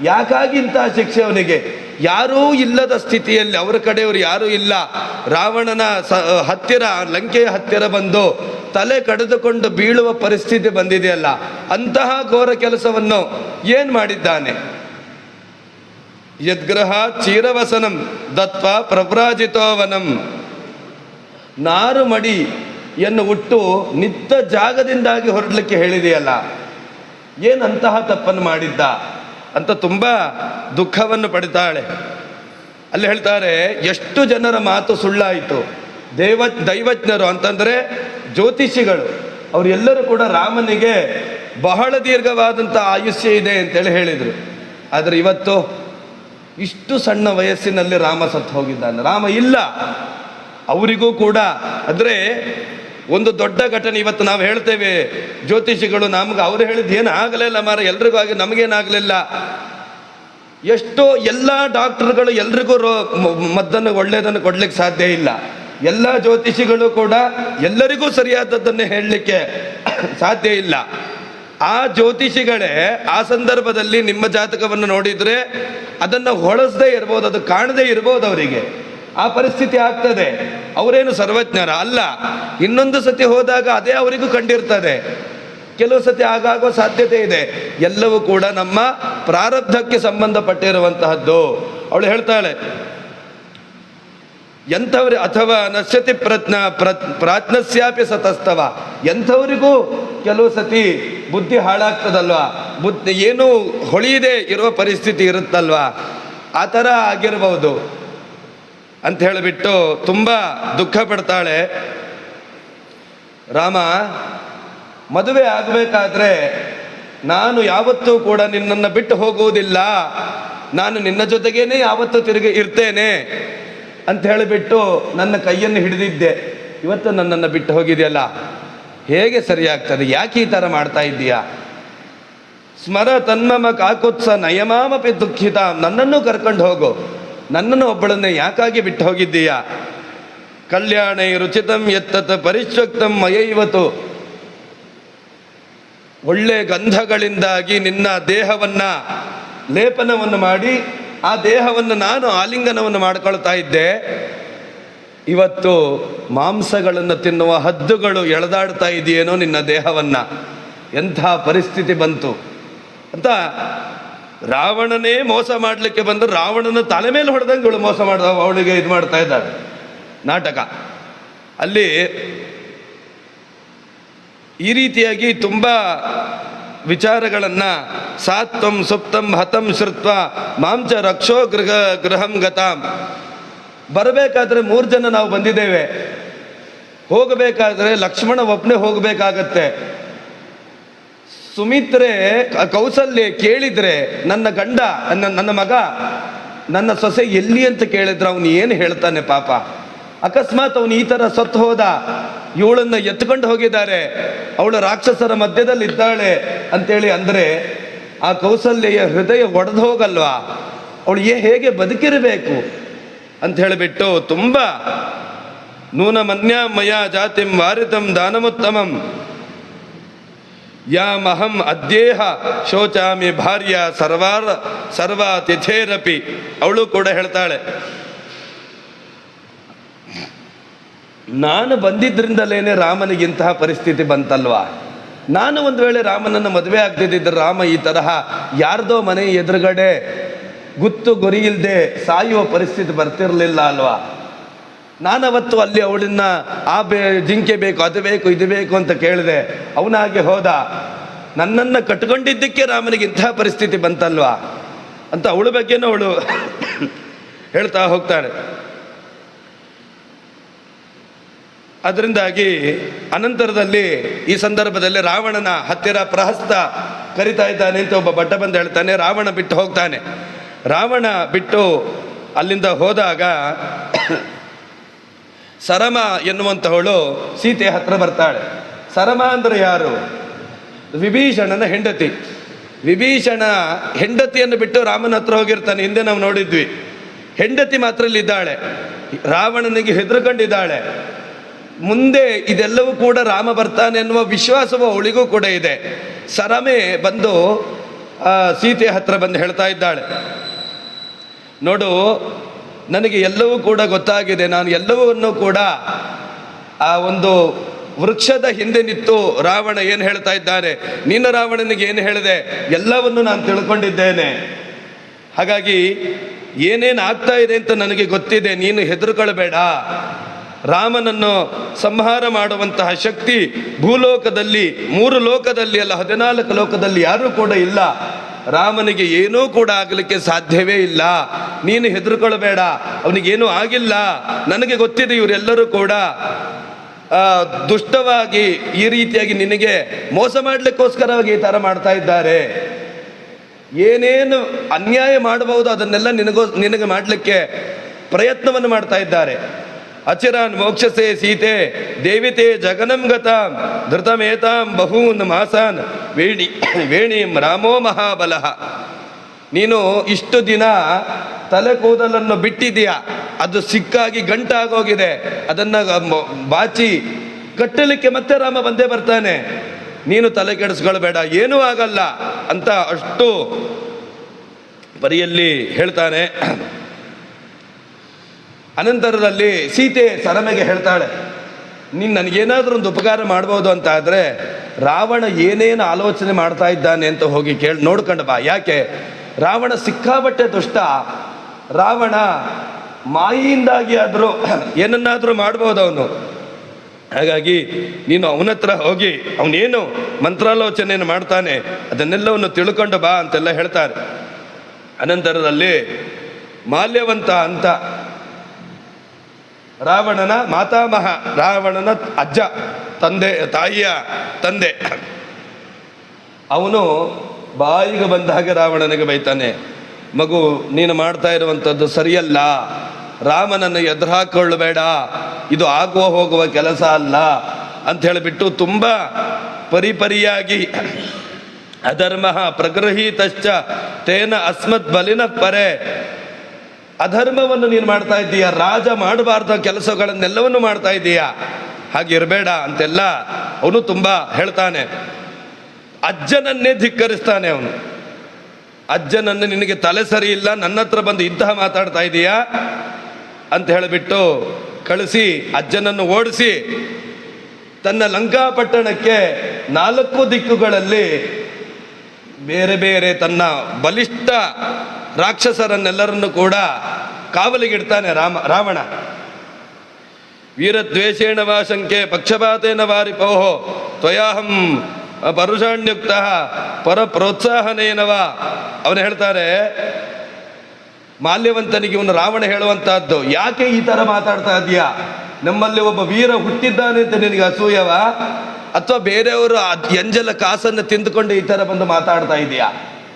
ಯಾಕಾಗಿ ಇಂತಹ ಶಿಕ್ಷೆ ಅವನಿಗೆ? ಯಾರೂ ಇಲ್ಲದ ಸ್ಥಿತಿಯಲ್ಲಿ, ಅವರ ಕಡೆಯವರು ಯಾರೂ ಇಲ್ಲ, ರಾವಣನ ಹತ್ತಿರ, ಲಂಕೆಯ ಹತ್ತಿರ ಬಂದು ತಲೆ ಕಡಿದುಕೊಂಡು ಬೀಳುವ ಪರಿಸ್ಥಿತಿ ಬಂದಿದೆಯಲ್ಲ, ಅಂತಹ ಘೋರ ಕೆಲಸವನ್ನು ಏನು ಮಾಡಿದ್ದಾನೆ? ಯದ್ಗ್ರಹ ಚೀರವಸನಂ ದತ್ವ ಪ್ರವ್ರಾಜಿತೋವನಂ. ನಾರು ಮಡಿಯನ್ನು ಉಟ್ಟು ನಿತ್ತ ಜಾಗದಿಂದಾಗಿ ಹೊರಡಲಿಕ್ಕೆ ಹೇಳಿದೆಯಲ್ಲ, ಏನಂತಹ ತಪ್ಪನ್ನು ಮಾಡಿದ್ದ ಅಂತ ತುಂಬ ದುಃಖವನ್ನು ಪಡಿತಾಳೆ. ಅಲ್ಲಿ ಹೇಳ್ತಾರೆ, ಎಷ್ಟು ಜನರ ಮಾತು ಸುಳ್ಳಾಯಿತು. ದೈವಜ್ಞರು ಅಂತಂದರೆ ಜ್ಯೋತಿಷಿಗಳು, ಅವರೆಲ್ಲರೂ ಕೂಡ ರಾಮನಿಗೆ ಬಹಳ ದೀರ್ಘವಾದಂಥ ಆಯುಷ್ಯ ಇದೆ ಅಂತೇಳಿ ಹೇಳಿದರು. ಆದರೆ ಇವತ್ತು ಇಷ್ಟು ಸಣ್ಣ ವಯಸ್ಸಿನಲ್ಲಿ ರಾಮ ಸತ್ತು ಹೋಗಿದ್ದಾನೆ, ರಾಮ ಇಲ್ಲ. ಅವರಿಗೂ ಕೂಡ ಅಂದರೆ ಒಂದು ದೊಡ್ಡ ಘಟನೆ. ಇವತ್ತು ನಾವು ಹೇಳ್ತೇವೆ ಜ್ಯೋತಿಷಿಗಳು ನಮ್ಗೆ ಅವರು ಹೇಳಿದ್ದು ಏನು ಆಗಲಿಲ್ಲ ಮಾರ, ಎಲ್ರಿಗೂ ಆಗಿ ನಮಗೇನಾಗಲಿಲ್ಲ. ಎಷ್ಟೋ ಎಲ್ಲ ಡಾಕ್ಟರ್ಗಳು ಎಲ್ರಿಗೂ ಮದ್ದನ್ನು ಒಳ್ಳೆಯದನ್ನು ಕೊಡಲಿಕ್ಕೆ ಸಾಧ್ಯ ಇಲ್ಲ. ಎಲ್ಲ ಜ್ಯೋತಿಷಿಗಳು ಕೂಡ ಎಲ್ಲರಿಗೂ ಸರಿಯಾದದ್ದನ್ನೇ ಹೇಳಲಿಕ್ಕೆ ಸಾಧ್ಯ ಇಲ್ಲ. ಆ ಜ್ಯೋತಿಷಿಗಳೇ ಆ ಸಂದರ್ಭದಲ್ಲಿ ನಿಮ್ಮ ಜಾತಕವನ್ನು ನೋಡಿದರೆ ಅದನ್ನು ಹೊಳಸದೇ ಇರ್ಬೋದು, ಅದು ಕಾಣದೇ ಇರ್ಬೋದು, ಅವರಿಗೆ ಆ ಪರಿಸ್ಥಿತಿ ಆಗ್ತದೆ. ಅವರೇನು ಸರ್ವಜ್ಞರ ಅಲ್ಲ. ಇನ್ನೊಂದು ಸತಿ ಹೋದಾಗ ಅದೇ ಅವರಿಗೂ ಕಂಡಿರ್ತದೆ, ಕೆಲವು ಸತಿ ಆಗಾಗೋ ಸಾಧ್ಯತೆ ಇದೆ. ಎಲ್ಲವೂ ಕೂಡ ನಮ್ಮ ಪ್ರಾರಬ್ಧಕ್ಕೆ ಸಂಬಂಧಪಟ್ಟಿರುವಂತಹದ್ದು. ಅವಳು ಹೇಳ್ತಾಳೆ, ಎಂಥವ್ರಿ ಅಥವಾ ನಶ್ಯತಿ ಪ್ರಾಜ್ಞಸ್ಯಾಪಿ ಸತಸ್ತವ. ಎಂಥವರಿಗೂ ಕೆಲವು ಸತಿ ಬುದ್ಧಿ ಹಾಳಾಗ್ತದಲ್ವಾ, ಬುದ್ಧಿ ಏನು ಹೊಳೆಯದೇ ಇರುವ ಪರಿಸ್ಥಿತಿ ಇರುತ್ತಲ್ವಾ, ಆ ಥರ ಆಗಿರ್ಬೋದು ಅಂತ ಹೇಳಿಬಿಟ್ಟು ತುಂಬ ದುಃಖ ಪಡ್ತಾಳೆ. ರಾಮ, ಮದುವೆ ಆಗಬೇಕಾದ್ರೆ ನಾನು ಯಾವತ್ತೂ ಕೂಡ ನಿನ್ನನ್ನು ಬಿಟ್ಟು ಹೋಗುವುದಿಲ್ಲ, ನಾನು ನಿನ್ನ ಜೊತೆಗೇನೆ ಯಾವತ್ತೂ ತಿರುಗಿ ಇರ್ತೇನೆ ಅಂತ ಹೇಳಿಬಿಟ್ಟು ನನ್ನ ಕೈಯನ್ನು ಹಿಡಿದಿದ್ದೆ. ಇವತ್ತು ನನ್ನನ್ನು ಬಿಟ್ಟು ಹೋಗಿದೆಯಲ್ಲ, ಹೇಗೆ ಸರಿಯಾಗ್ತದೆ? ಯಾಕೆ ಈ ಥರ ಮಾಡ್ತಾ ಇದ್ದೀಯಾ? ಸ್ಮರ ತನ್ಮಮ ಕಾಕುತ್ಸ ನಯಮಾಮಪಿ ದುಃಖಿತ. ನನ್ನನ್ನು ಕರ್ಕೊಂಡು ಹೋಗು, ನನ್ನನ್ನು ಒಬ್ಬಳನ್ನೇ ಯಾಕಾಗಿ ಬಿಟ್ಟು ಹೋಗಿದ್ದೀಯಾ? ಕಲ್ಯಾಣೈ ರುಚಿತಂ ಎತ್ತತ ಪರಿಶ್ವಕ್ತಂ ಮಯೈವತು. ಒಳ್ಳೆ ಗಂಧಗಳಿಂದಾಗಿ ನಿನ್ನ ದೇಹವನ್ನು ಲೇಪನವನ್ನು ಮಾಡಿ ಆ ದೇಹವನ್ನು ನಾನು ಆಲಿಂಗನವನ್ನು ಮಾಡ್ಕೊಳ್ತಾ ಇದ್ದೆ. ಇವತ್ತು ಮಾಂಸಗಳನ್ನು ತಿನ್ನುವ ಹದ್ದುಗಳು ಎಳೆದಾಡ್ತಾ ಇದೆಯೇನೋ ನಿನ್ನ ದೇಹವನ್ನು. ಎಂಥ ಪರಿಸ್ಥಿತಿ ಬಂತು ಅಂತ ರಾವಣನೇ ಮೋಸ ಮಾಡಲಿಕ್ಕೆ ಬಂದು ರಾವಣನ ತಲೆ ಮೇಲೆ ಹೊಡೆದಂಗೆ ಇವಳು ಮೋಸ ಮಾಡಿದ, ಅವಳಿಗೆ ಇದು ಮಾಡ್ತಾ ಇದ್ದಾಳೆ ನಾಟಕ. ಅಲ್ಲಿ ಈ ರೀತಿಯಾಗಿ ತುಂಬ ವಿಚಾರಗಳನ್ನು ಸಾತ್ವಂ ಸುಪ್ತಂ ಹತಂ ಶ್ರುತ್ವ ಮಾಂಚ ರಕ್ಷೋ ಗೃಹಂ ಗತಾಂ. ಬರಬೇಕಾದ್ರೆ 3 ಜನ ನಾವು ಬಂದಿದ್ದೇವೆ, ಹೋಗಬೇಕಾದ್ರೆ ಲಕ್ಷ್ಮಣ ಒಬ್ಬನೇ ಹೋಗಬೇಕಾಗತ್ತೆ. ಸುಮಿತ್ರೆ ಕೌಸಲ್ಯ ಕೇಳಿದ್ರೆ ನನ್ನ ಗಂಡ ನನ್ನ ಮಗ ನನ್ನ ಸೊಸೆ ಎಲ್ಲಿ ಅಂತ ಕೇಳಿದ್ರೆ ಅವನು ಏನು ಹೇಳ್ತಾನೆ ಪಾಪ. ಅಕಸ್ಮಾತ್ ಅವನು ಈ ಥರ ಸತ್ತು ಹೋದ, ಇವಳನ್ನು ಎತ್ಕೊಂಡು ಹೋಗಿದ್ದಾರೆ, ಅವಳು ರಾಕ್ಷಸರ ಮಧ್ಯದಲ್ಲಿ ಇದ್ದಾಳೆ ಅಂತೇಳಿ ಅಂದರೆ ಆ ಕೌಸಲ್ಯ ಹೃದಯ ಒಡೆದು ಹೋಗಲ್ವಾ? ಅವಳು ಹೇಗೆ ಬದುಕಿರಬೇಕು ಅಂತ ಹೇಳಿಬಿಟ್ಟು ತುಂಬ ನೂನಮನ್ಯ ಮಯ ಜಾತಿಂ ವಾರಿತಂ ದಾನಮುತ್ತಮಂ ಯಾಮಹಂ ಅದ್ಯೇಹ ಶೋಚಾಮಿ ಭಾರ್ಯ ಸರ್ವ ತಿಥೇರಪಿ. ಅವಳು ಕೂಡ ಹೇಳ್ತಾಳೆ, ನಾನು ಬಂದಿದ್ರಿಂದಲೇನೆ ರಾಮನಿಗಿಂತಹ ಪರಿಸ್ಥಿತಿ ಬಂತಲ್ವಾ. ನಾನು ಒಂದು ವೇಳೆ ರಾಮನನ್ನು ಮದುವೆ ಆಗ್ತಿದ್ದಿದ್ರೆ ರಾಮ ಈ ತರಹ ಯಾರ್ದೋ ಮನೆ ಎದುರುಗಡೆ ಗುತ್ತು ಗುರಿ ಇಲ್ಲದೆ ಸಾಯುವ ಪರಿಸ್ಥಿತಿ ಬರ್ತಿರ್ಲಿಲ್ಲ ಅಲ್ವಾ. ನಾನವತ್ತು ಅಲ್ಲಿ ಅವಳನ್ನ ಜಿಂಕೆ ಬೇಕು, ಅದು ಬೇಕು, ಇದು ಬೇಕು ಅಂತ ಕೇಳಿದೆ, ಅವನಾಗೆ ಹೋದ. ನನ್ನನ್ನು ಕಟ್ಕೊಂಡಿದ್ದಕ್ಕೆ ರಾಮನಿಗೆ ಇಂತಹ ಪರಿಸ್ಥಿತಿ ಬಂತಲ್ವಾ ಅಂತ ಅವಳ ಬಗ್ಗೆನೂ ಅವಳು ಹೇಳ್ತಾ ಹೋಗ್ತಾಳೆ. ಅದರಿಂದಾಗಿ ಅನಂತರದಲ್ಲಿ ಈ ಸಂದರ್ಭದಲ್ಲಿ ರಾವಣನ ಹತ್ತಿರ ಪ್ರಹಸ್ತ ಕರಿತಾ ಇದ್ದಾನೆ ಅಂತ ಒಬ್ಬ ಭಟ್ಟ ಬಂದು ಹೇಳ್ತಾನೆ. ರಾವಣ ಬಿಟ್ಟು ಹೋಗ್ತಾನೆ. ರಾವಣ ಬಿಟ್ಟು ಅಲ್ಲಿಂದ ಹೋದಾಗ ಸರಮ ಎನ್ನುವಂತಹವಳು ಸೀತೆ ಹತ್ರ ಬರ್ತಾಳೆ. ಸರಮ ಅಂದರೆ ಯಾರು? ವಿಭೀಷಣನ ಹೆಂಡತಿ. ವಿಭೀಷಣ ಹೆಂಡತಿಯನ್ನು ಬಿಟ್ಟು ರಾಮನ ಹತ್ರ ಹೋಗಿರ್ತಾನೆ, ಹಿಂದೆ ನಾವು ನೋಡಿದ್ವಿ. ಹೆಂಡತಿ ಮಾತ್ರ ಇಲ್ಲಿದ್ದಾಳೆ, ರಾವಣನಿಗೆ ಹೆದರ್ಕೊಂಡಿದ್ದಾಳೆ. ಮುಂದೆ ಇದೆಲ್ಲವೂ ಕೂಡ ರಾಮ ಬರ್ತಾನೆ ಎನ್ನುವ ವಿಶ್ವಾಸವು ಅವಳಿಗೂ ಕೂಡ ಇದೆ. ಸರಮೆ ಬಂದು ಸೀತೆ ಹತ್ರ ಬಂದು ಹೇಳ್ತಾ ಇದ್ದಾಳೆ, ನೋಡು, ನನಗೆ ಎಲ್ಲವೂ ಕೂಡ ಗೊತ್ತಾಗಿದೆ. ನಾನು ಎಲ್ಲವನ್ನೂ ಕೂಡ ಆ ಒಂದು ವೃಕ್ಷದ ಹಿಂದೆ ನಿಂತು ರಾವಣ ಏನು ಹೇಳ್ತಾ ಇದ್ದಾನೆ, ನೀನು ರಾವಣನಿಗೆ ಏನು ಹೇಳಿದೆ ಎಲ್ಲವನ್ನು ನಾನು ತಿಳ್ಕೊಂಡಿದ್ದೇನೆ. ಹಾಗಾಗಿ ಏನೇನು ಆಗ್ತಾ ಇದೆ ಅಂತ ನನಗೆ ಗೊತ್ತಿದೆ. ನೀನು ಹೆದರ್ಕೊಳ್ಬೇಡ. ರಾಮನನ್ನು ಸಂಹಾರ ಮಾಡುವಂತಹ ಶಕ್ತಿ ಭೂಲೋಕದಲ್ಲಿ 3 ಲೋಕದಲ್ಲಿ ಅಲ್ಲ 14 ಲೋಕದಲ್ಲಿ ಯಾರೂ ಕೂಡ ಇಲ್ಲ. ರಾಮನಿಗೆ ಏನೂ ಕೂಡ ಆಗಲಿಕ್ಕೆ ಸಾಧ್ಯವೇ ಇಲ್ಲ. ನೀನು ಹೆದರ್ಕೊಳ್ಬೇಡ, ಅವನಿಗೇನೂ ಆಗಿಲ್ಲ. ನನಗೆ ಗೊತ್ತಿದೆ ಇವರೆಲ್ಲರೂ ಕೂಡ ದುಷ್ಟವಾಗಿ ಈ ರೀತಿಯಾಗಿ ನಿನಗೆ ಮೋಸ ಮಾಡಲಿಕ್ಕೋಸ್ಕರವಾಗಿ ಈ ಥರ ಮಾಡ್ತಾ ಇದ್ದಾರೆ. ಏನೇನು ಅನ್ಯಾಯ ಮಾಡಬಹುದು ಅದನ್ನೆಲ್ಲ ನಿನಗೆ ಮಾಡಲಿಕ್ಕೆ ಪ್ರಯತ್ನವನ್ನು ಮಾಡ್ತಾ ಇದ್ದಾರೆ. ಅಚಿರಾನ್ ಮೋಕ್ಷಸೆ ಸೀತೆ ದೇವಿತೆ ಜಗನಂ ಗತಾಂ ಧೃತಮೇತಾಂ ಬಹೂನ್ ಮಾಸಾನ್ ವೇಣೀಂ ರಾಮೋ ಮಹಾಬಲಃ. ನೀನು ಇಷ್ಟು ದಿನ ತಲೆ ಕೂದಲನ್ನು ಬಿಟ್ಟಿದೀಯಾ, ಅದು ಸಿಕ್ಕಾಗಿ ಗಂಟಾಗೋಗಿದೆ. ಅದನ್ನು ಬಾಚಿ ಕಟ್ಟಲಿಕ್ಕೆ ಮತ್ತೆ ರಾಮ ಬಂದೇ ಬರ್ತಾನೆ. ನೀನು ತಲೆ ಕೆಡಿಸ್ಕೊಳ್ಬೇಡ, ಏನೂ ಆಗಲ್ಲ ಅಂತ ಅಷ್ಟು ಪರಿಯಲ್ಲಿ ಹೇಳ್ತಾನೆ. ಅನಂತರದಲ್ಲಿ ಸೀತೆ ಸರಮೆಗೆ ಹೇಳ್ತಾಳೆ, ನೀನು ನನಗೇನಾದರೂ ಒಂದು ಉಪಕಾರ ಮಾಡ್ಬೋದು ಅಂತ ಆದರೆ ರಾವಣ ಏನೇನು ಆಲೋಚನೆ ಮಾಡ್ತಾ ಇದ್ದಾನೆ ಅಂತ ಹೋಗಿ ನೋಡ್ಕೊಂಡು ಬಾ. ಯಾಕೆ? ರಾವಣ ಸಿಕ್ಕಾಬಟ್ಟೆ ದುಷ್ಟ. ರಾವಣ ಮಾಯಿಯಿಂದಾಗಿ ಆದರೂ ಏನನ್ನಾದರೂ ಮಾಡ್ಬೋದು ಅವನು. ಹಾಗಾಗಿ ನೀನು ಅವನ ಹತ್ರ ಹೋಗಿ ಅವನೇನು ಮಂತ್ರಾಲೋಚನೆಯನ್ನು ಮಾಡ್ತಾನೆ ಅದನ್ನೆಲ್ಲವನ್ನು ತಿಳ್ಕೊಂಡು ಬಾ ಅಂತೆಲ್ಲ ಹೇಳ್ತಾರೆ. ಅನಂತರದಲ್ಲಿ ಮಾಲ್ಯವಂತ ಅಂತ ರಾವಣನ ಮಾತಾಮಹ, ರಾವಣನ ಅಜ್ಜ, ತಾಯಿಯ ತಂದೆ, ಅವನು ಬಾಯಿಗೆ ಬಂದ ಹಾಗೆ ರಾವಣನಿಗೆ ಬೈತಾನೆ, ಮಗು ನೀನು ಮಾಡ್ತಾ ಇರುವಂಥದ್ದು ಸರಿಯಲ್ಲ, ರಾಮನನ್ನು ಎದುರು ಹಾಕೊಳ್ಳಬೇಡ, ಇದು ಆಗುವ ಹೋಗುವ ಕೆಲಸ ಅಲ್ಲ ಅಂತ ಹೇಳಿಬಿಟ್ಟು ತುಂಬ ಪರಿಯಾಗಿ ಅಧರ್ಮ ಪ್ರಗೃಹೀತಶ್ಚ ತೇನ ಅಸ್ಮತ್ ಬಲಿನ ಪರೆ, ಅಧರ್ಮವನ್ನು ನೀನು ಮಾಡ್ತಾ ಇದ್ದೀಯ, ರಾಜ ಮಾಡಬಾರ್ದ ಕೆಲಸಗಳನ್ನೆಲ್ಲವನ್ನು ಮಾಡ್ತಾ ಇದ್ದೀಯ, ಹಾಗಿರಬೇಡ ಅಂತೆಲ್ಲ ಅವನು ತುಂಬ ಹೇಳ್ತಾನೆ. ಅಜ್ಜನನ್ನೇ ಧಿಕ್ಕರಿಸ್ತಾನೆ ಅವನು. ಅಜ್ಜನನ್ನು ನಿನಗೆ ತಲೆ ಸರಿ ಇಲ್ಲ, ನನ್ನ ಹತ್ರ ಬಂದು ಇಂತಹ ಮಾತಾಡ್ತಾ ಇದೀಯಾ ಅಂತ ಹೇಳಿಬಿಟ್ಟು ಕಳಿಸಿ ಅಜ್ಜನನ್ನು ಓಡಿಸಿ ತನ್ನ ಲಂಕಾಪಟ್ಟಣಕ್ಕೆ 4 ದಿಕ್ಕುಗಳಲ್ಲಿ ಬೇರೆ ಬೇರೆ ತನ್ನ ಬಲಿಷ್ಠ ರಾಕ್ಷಸರನ್ನೆಲ್ಲರನ್ನು ಕೂಡ ಕಾವಲಿಗಿಡ್ತಾನೆ ರಾವಣ. ವೀರದ್ವೇಷೇಣ ವಾ ಶಂಕೆ ಪಕ್ಷಪಾತೇನ ವಾರಿಪೋಹೋ ತ್ವಯಾಹಂ ಪರುಷಾಣ್ಯುಕ್ತ ಪರ ಪ್ರೋತ್ಸಾಹನೇನವ. ಅವನು ಹೇಳ್ತಾರೆ, ಮಾಲ್ಯವಂತನಿಗೆ ಇವನು ರಾವಣ ಹೇಳುವಂತಹದ್ದು, ಯಾಕೆ ಈ ಥರ ಮಾತಾಡ್ತಾ ಇದೀಯಾ, ನಮ್ಮಲ್ಲಿ ಒಬ್ಬ ವೀರ ಹುಟ್ಟಿದ್ದಾನೆ ಅಂತ ನಿನಗೆ ಅಸೂಯವ, ಅಥವಾ ಬೇರೆಯವರು ಎಂಜಲ ಕಾಸನ್ನು ತಿಂದುಕೊಂಡು ಈ ಥರ ಬಂದು ಮಾತಾಡ್ತಾ ಇದೆಯಾ?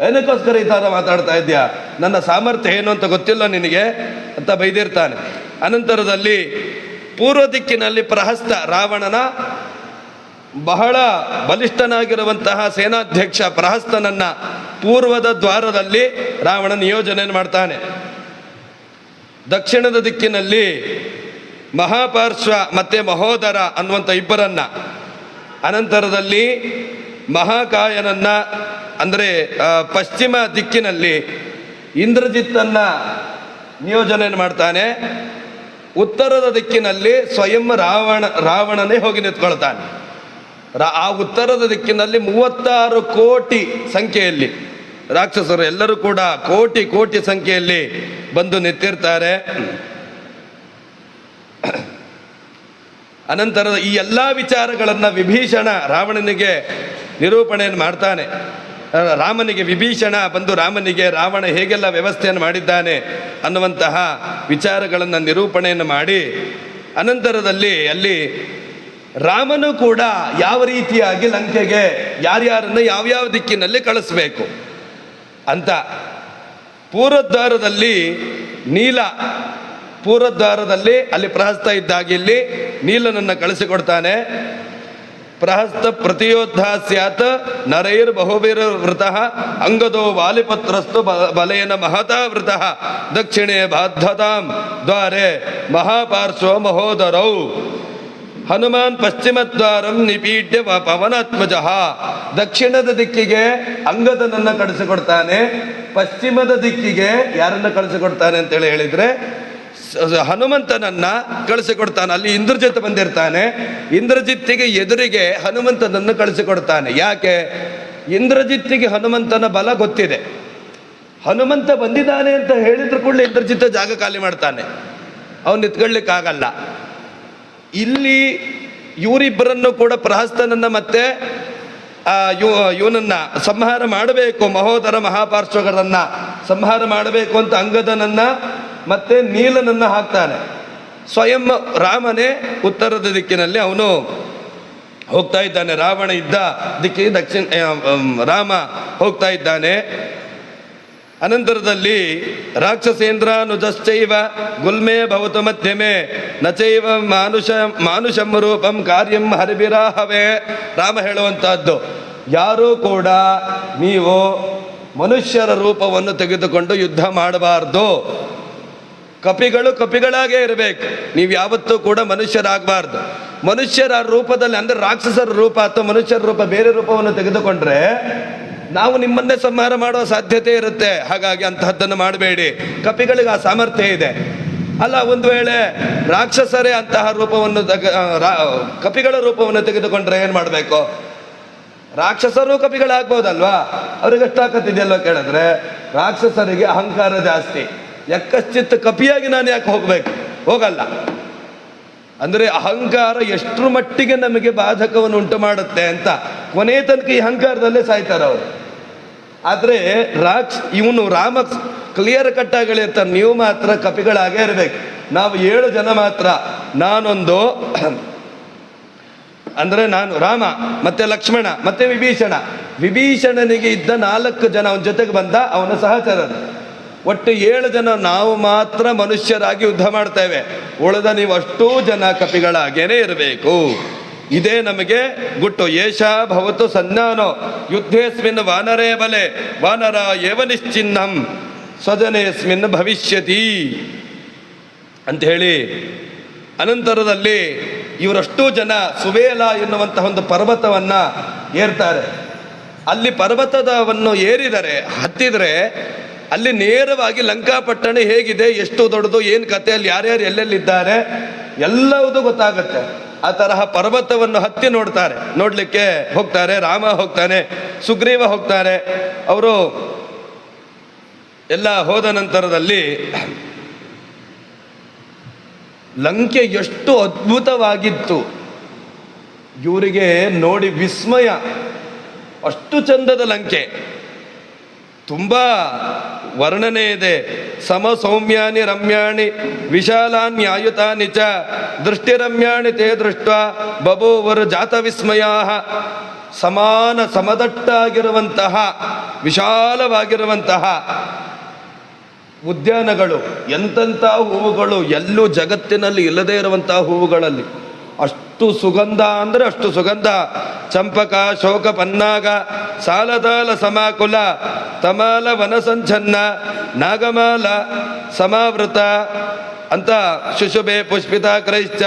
ಏನಕ್ಕೋಸ್ಕರ ಈ ಥರ ಮಾತಾಡ್ತಾ ಇದೆಯಾ? ನನ್ನ ಸಾಮರ್ಥ್ಯ ಏನು ಅಂತ ಗೊತ್ತಿಲ್ಲ ನಿನಗೆ ಅಂತ ಬೈದಿರ್ತಾನೆ. ಅನಂತರದಲ್ಲಿ ಪೂರ್ವ ದಿಕ್ಕಿನಲ್ಲಿ ಪ್ರಹಸ್ತ, ರಾವಣನ ಬಹಳ ಬಲಿಷ್ಠನಾಗಿರುವಂತಹ ಸೇನಾಧ್ಯಕ್ಷ ಪ್ರಹಸ್ತನನ್ನ ಪೂರ್ವದ ದ್ವಾರದಲ್ಲಿ ರಾವಣ ನಿಯೋಜನೆ ಮಾಡ್ತಾನೆ. ದಕ್ಷಿಣದ ದಿಕ್ಕಿನಲ್ಲಿ ಮಹಾಪಾರ್ಶ್ವ ಮತ್ತು ಮಹೋದರ ಅನ್ನುವಂಥ ಇಬ್ಬರನ್ನ, ಅನಂತರದಲ್ಲಿ ಮಹಾಕಾಯನನ್ನ, ಅಂದರೆ ಪಶ್ಚಿಮ ದಿಕ್ಕಿನಲ್ಲಿ ಇಂದ್ರಜಿತ್ತನ್ನ ನಿಯೋಜನೆ ಮಾಡ್ತಾನೆ. ಉತ್ತರದ ದಿಕ್ಕಿನಲ್ಲಿ ಸ್ವಯಂ ರಾವಣನೇ ಹೋಗಿ ನಿಂತ್ಕೊಳ್ತಾನೆ. ಆ ಉತ್ತರದ ದಿಕ್ಕಿನಲ್ಲಿ 36 ಕೋಟಿ ಸಂಖ್ಯೆಯಲ್ಲಿ ರಾಕ್ಷಸರು ಎಲ್ಲರೂ ಕೂಡ ಕೋಟಿ ಕೋಟಿ ಸಂಖ್ಯೆಯಲ್ಲಿ ಬಂದು ನಿಂತಿರ್ತಾರೆ. ಅನಂತರದ ಈ ಎಲ್ಲ ವಿಚಾರಗಳನ್ನು ವಿಭೀಷಣ ರಾವಣನಿಗೆ ನಿರೂಪಣೆಯನ್ನು ಮಾಡ್ತಾನೆ. ರಾಮನಿಗೆ ವಿಭೀಷಣ ಬಂದು ರಾಮನಿಗೆ ರಾವಣ ಹೇಗೆಲ್ಲ ವ್ಯವಸ್ಥೆಯನ್ನು ಮಾಡಿದ್ದಾನೆ ಅನ್ನುವಂತಹ ವಿಚಾರಗಳನ್ನು ನಿರೂಪಣೆಯನ್ನು ಮಾಡಿ, ಅನಂತರದಲ್ಲಿ ಅಲ್ಲಿ ರಾಮನು ಕೂಡ ಯಾವ ರೀತಿಯಾಗಿ ಲಂಕೆಗೆ ಯಾರ್ಯಾರನ್ನು ಯಾವ್ಯಾವ ದಿಕ್ಕಿನಲ್ಲಿ ಕಳಿಸ್ಬೇಕು ಅಂತ, ಪೂರ್ವದ್ವಾರದಲ್ಲಿ ಪೂರ್ವದ್ವಾರದಲ್ಲಿ ಅಲ್ಲಿ ಪ್ರಹಸ್ತ ಇದ್ದಾಗ ಇಲ್ಲಿ ನೀಲನನ್ನು ಕಳಿಸಿಕೊಡ್ತಾನೆ. ಪ್ರಹಸ್ತ ಪ್ರತಿಯೋದ್ಧ ಸ್ಯಾತ್ ನರೈರ್ ಬಹುಭಿರ್ವೃತಃ ಅಂಗದೋ ವಾಲಿಪತ್ರಸ್ತು ಬಲೇನ ಮಹತಾ ವೃತಃ ದಕ್ಷಿಣೆ ಬಾಧ್ಯತಾಂ ದ್ವಾರೆ ಮಹಾಪಾರ್ಶ್ವ ಮಹೋದರೌ ಹನುಮಾನ್ ಪಶ್ಚಿಮದ್ವಾರಂ ನಿಪೀಡ್ಯ ಪವನಾತ್ಮಜ. ದಕ್ಷಿಣದ ದಿಕ್ಕಿಗೆ ಅಂಗದನನ್ನು ಕಳಿಸಿಕೊಡ್ತಾನೆ, ಪಶ್ಚಿಮದ ದಿಕ್ಕಿಗೆ ಯಾರನ್ನು ಕಳಿಸಿಕೊಡ್ತಾನೆ ಅಂತೇಳಿ ಹೇಳಿದರೆ ಹನುಮಂತನನ್ನ ಕಳಿಸಿಕೊಡ್ತಾನೆ. ಅಲ್ಲಿ ಇಂದ್ರಜಿತ್ ಬಂದಿರ್ತಾನೆ, ಇಂದ್ರಜಿತ್ತಿಗೆ ಎದುರಿಗೆ ಹನುಮಂತನನ್ನು ಕಳಿಸಿಕೊಡ್ತಾನೆ. ಯಾಕೆ? ಇಂದ್ರಜಿತ್ತಿಗೆ ಹನುಮಂತನ ಬಲ ಗೊತ್ತಿದೆ. ಹನುಮಂತ ಬಂದಿದ್ದಾನೆ ಅಂತ ಹೇಳಿದ್ರು ಕೂಡಲೇ ಇಂದ್ರಜಿತ್ತ ಜಾಗ ಖಾಲಿ ಮಾಡ್ತಾನೆ, ಅವನು ನಿಂತ್ಕೊಳ್ಳಿಕ್ಕಾಗಲ್ಲ. ಇಲ್ಲಿ ಇವರಿಬ್ಬರನ್ನು ಕೂಡ ಪ್ರಹಸ್ತನನ್ನ ಮತ್ತೆ ಇವನನ್ನ ಸಂಹಾರ ಮಾಡಬೇಕು, ಮಹೋದರ ಮಹಾಪಾರ್ಶ್ವಗಳನ್ನ ಸಂಹಾರ ಮಾಡಬೇಕು ಅಂತ ಅಂಗದನನ್ನ ಮತ್ತೆ ನೀಲನನ್ನ ಹಾಕ್ತಾನೆ. ಸ್ವಯಂ ರಾಮನೇ ಉತ್ತರದ ದಿಕ್ಕಿನಲ್ಲಿ ಅವನು ಹೋಗ್ತಾ ಇದ್ದಾನೆ. ರಾವಣ ಇದ್ದ ದಿಕ್ಕಿಗೆ ರಾಮ ಹೋಗ್ತಾ ಇದ್ದಾನೆ. ಅನಂತರದಲ್ಲಿ ರಾಕ್ಷಸೇಂದ್ರಾನುಜಶ್ಚೈವ ಗುಲ್ಮೆ ಭವತು ಮಧ್ಯಮೆ ನಚೈವ ಮಾನುಷಂ ರೂಪಂ ಕಾರ್ಯಂ ಹರಿಬಿರಾಹವೇ. ರಾಮ ಹೇಳುವಂತಹದ್ದು, ಯಾರೂ ಕೂಡ ನೀವು ಮನುಷ್ಯರ ರೂಪವನ್ನು ತೆಗೆದುಕೊಂಡು ಯುದ್ಧ ಮಾಡಬಾರ್ದು. ಕಪಿಗಳು ಕಪಿಗಳಾಗೇ ಇರಬೇಕು, ನೀವು ಯಾವತ್ತೂ ಕೂಡ ಮನುಷ್ಯರಾಗಬಾರ್ದು. ಮನುಷ್ಯರ ರೂಪದಲ್ಲಿ, ಅಂದರೆ ರಾಕ್ಷಸರ ರೂಪ ಅಥವಾ ಮನುಷ್ಯರ ರೂಪ ಬೇರೆ ರೂಪವನ್ನು ತೆಗೆದುಕೊಂಡ್ರೆ ನಾವು ನಿಮ್ಮನ್ನೇ ಸಂಹಾರ ಮಾಡುವ ಸಾಧ್ಯತೆ ಇರುತ್ತೆ. ಹಾಗಾಗಿ ಅಂತಹದ್ದನ್ನು ಮಾಡಬೇಡಿ. ಕಪಿಗಳಿಗೆ ಆ ಸಾಮರ್ಥ್ಯ ಇದೆ ಅಲ್ಲ. ಒಂದು ವೇಳೆ ರಾಕ್ಷಸರೇ ಅಂತಹ ರೂಪವನ್ನು ಕಪಿಗಳ ರೂಪವನ್ನು ತೆಗೆದುಕೊಂಡ್ರೆ ಏನು ಮಾಡಬೇಕು? ರಾಕ್ಷಸರು ಕಪಿಗಳಾಗ್ಬೋದಲ್ವಾ? ಅವ್ರಿಗೆ ಎಷ್ಟಾಕತ್ತಿದೆಯಲ್ವ ಕೇಳಿದ್ರೆ, ರಾಕ್ಷಸರಿಗೆ ಅಹಂಕಾರ ಜಾಸ್ತಿ. ಯಕ್ಕಶ್ಚಿತ್ ಕಪಿಯಾಗಿ ನಾನು ಯಾಕೆ ಹೋಗ್ಬೇಕು? ಹೋಗಲ್ಲ. ಅಂದರೆ ಅಹಂಕಾರ ಎಷ್ಟರ ಮಟ್ಟಿಗೆ ನಮಗೆ ಬಾಧಕವನ್ನು ಉಂಟು ಮಾಡುತ್ತೆ ಅಂತ ಕೊನೆ ತನಕ ಈ ಅಹಂಕಾರದಲ್ಲೇ ಸಾಯ್ತಾರೆ ಅವರು. ಆದರೆ ಇವನು ರಾಮ ಕ್ಲಿಯರ್ ಕಟ್ಟಾಗಿ ಹೇಳಿರ್ತಾರೆ, ನೀವು ಮಾತ್ರ ಕಪಿಗಳಾಗೇ ಇರಬೇಕು. ನಾವು 7 ಜನ ಮಾತ್ರ, ನಾನೊಂದು ಅಂದರೆ ನಾನು ರಾಮ ಮತ್ತೆ ಲಕ್ಷ್ಮಣ ಮತ್ತೆ ವಿಭೀಷಣ. ವಿಭೀಷಣನಿಗೆ ಇದ್ದ 4 ಜನ ಅವನ ಜೊತೆಗೆ ಬಂದ ಅವನ ಸಹಚರರು. ಒಟ್ಟು 7 ಜನ ನಾವು ಮಾತ್ರ ಮನುಷ್ಯರಾಗಿ ಯುದ್ಧ ಮಾಡ್ತೇವೆ. ಉಳಿದ ನೀವು ಅಷ್ಟೂ ಜನ ಕಪಿಗಳಾಗೇನೆ ಇರಬೇಕು. ಇದೇ ನಮಗೆ ಗುಟ್ಟು. ಏಷ ಭವತು ಸನ್ಯಾನೋ ಯುದ್ಧೇಸ್ಮಿನ್ ವಾನರೇ ಬಲೆ ವಾನರ ಏವ ನಿಶ್ಚಿನ್ನಂ ಸ್ವಜನೇಸ್ಮಿನ್ ಭವಿಷ್ಯತಿ ಅಂತ ಹೇಳಿ, ಅನಂತರದಲ್ಲಿ ಇವರಷ್ಟೂ ಜನ ಸುವೇಲ ಎನ್ನುವಂತಹ ಒಂದು ಪರ್ವತವನ್ನ ಏರ್ತಾರೆ. ಅಲ್ಲಿ ಪರ್ವತದವನ್ನು ಏರಿದರೆ, ಹತ್ತಿದರೆ ಅಲ್ಲಿ ನೇರವಾಗಿ ಲಂಕಾಪಟ್ಟಣ ಹೇಗಿದೆ, ಎಷ್ಟು ದೊಡ್ಡದು, ಏನು ಕತೆ, ಅಲ್ಲಿ ಯಾರ್ಯಾರು ಎಲ್ಲೆಲ್ಲಿದ್ದಾರೆ ಎಲ್ಲವೂ ಗೊತ್ತಾಗುತ್ತೆ. ಆ ತರಹ ಪರ್ವತವನ್ನು ಹತ್ತಿ ನೋಡ್ಲಿಕ್ಕೆ ಹೋಗ್ತಾರೆ. ರಾಮ ಹೋಗ್ತಾನೆ, ಸುಗ್ರೀವ ಹೋಗ್ತಾರೆ. ಅವರು ಎಲ್ಲ ಹೋದ ನಂತರದಲ್ಲಿ ಲಂಕೆ ಎಷ್ಟು ಅದ್ಭುತವಾಗಿತ್ತು ಇವರಿಗೆ ನೋಡಿ ವಿಸ್ಮಯ. ಅಷ್ಟು ಚಂದದ ಲಂಕೆ, ತುಂಬ ವರ್ಣನೆ ಇದೆ. ಸಮ ಸೌಮ್ಯಾನಿ ರಮ್ಯಾಣಿ ವಿಶಾಲಾನ್ಯಾಯುತಾನಿ ಚ ದೃಷ್ಟಿರಮ್ಯಾಣಿ ತೇ ದೃಷ್ಟ ಬಭೂವರು ಜಾತ ವಿಸ್ಮಯಾ. ಸಮದಟ್ಟಾಗಿರುವಂತಹ ವಿಶಾಲವಾಗಿರುವಂತಹ ಉದ್ಯಾನಗಳು, ಎಂತೆಂಥ ಹೂವುಗಳು, ಎಲ್ಲೂ ಜಗತ್ತಿನಲ್ಲಿ ಇಲ್ಲದೇ ಇರುವಂತಹ ಹೂವುಗಳಲ್ಲಿ ಅಷ್ಟು ಸುಗಂಧ ಅಂದರೆ ಅಷ್ಟು ಸುಗಂಧ. ಚಂಪಕ ಶೋಕ ಪನ್ನಾಗ ಸಾಲತಾಲ ಸಮಾಕುಲ ತಮಾಲ ವನಸಂಚನ್ನ ನಾಗಮಾಲ ಸಮಾವೃತ ಅಂತ ಶುಶುಭೆ ಪುಷ್ಪಿತಾಗ್ರೈಶ್ಚ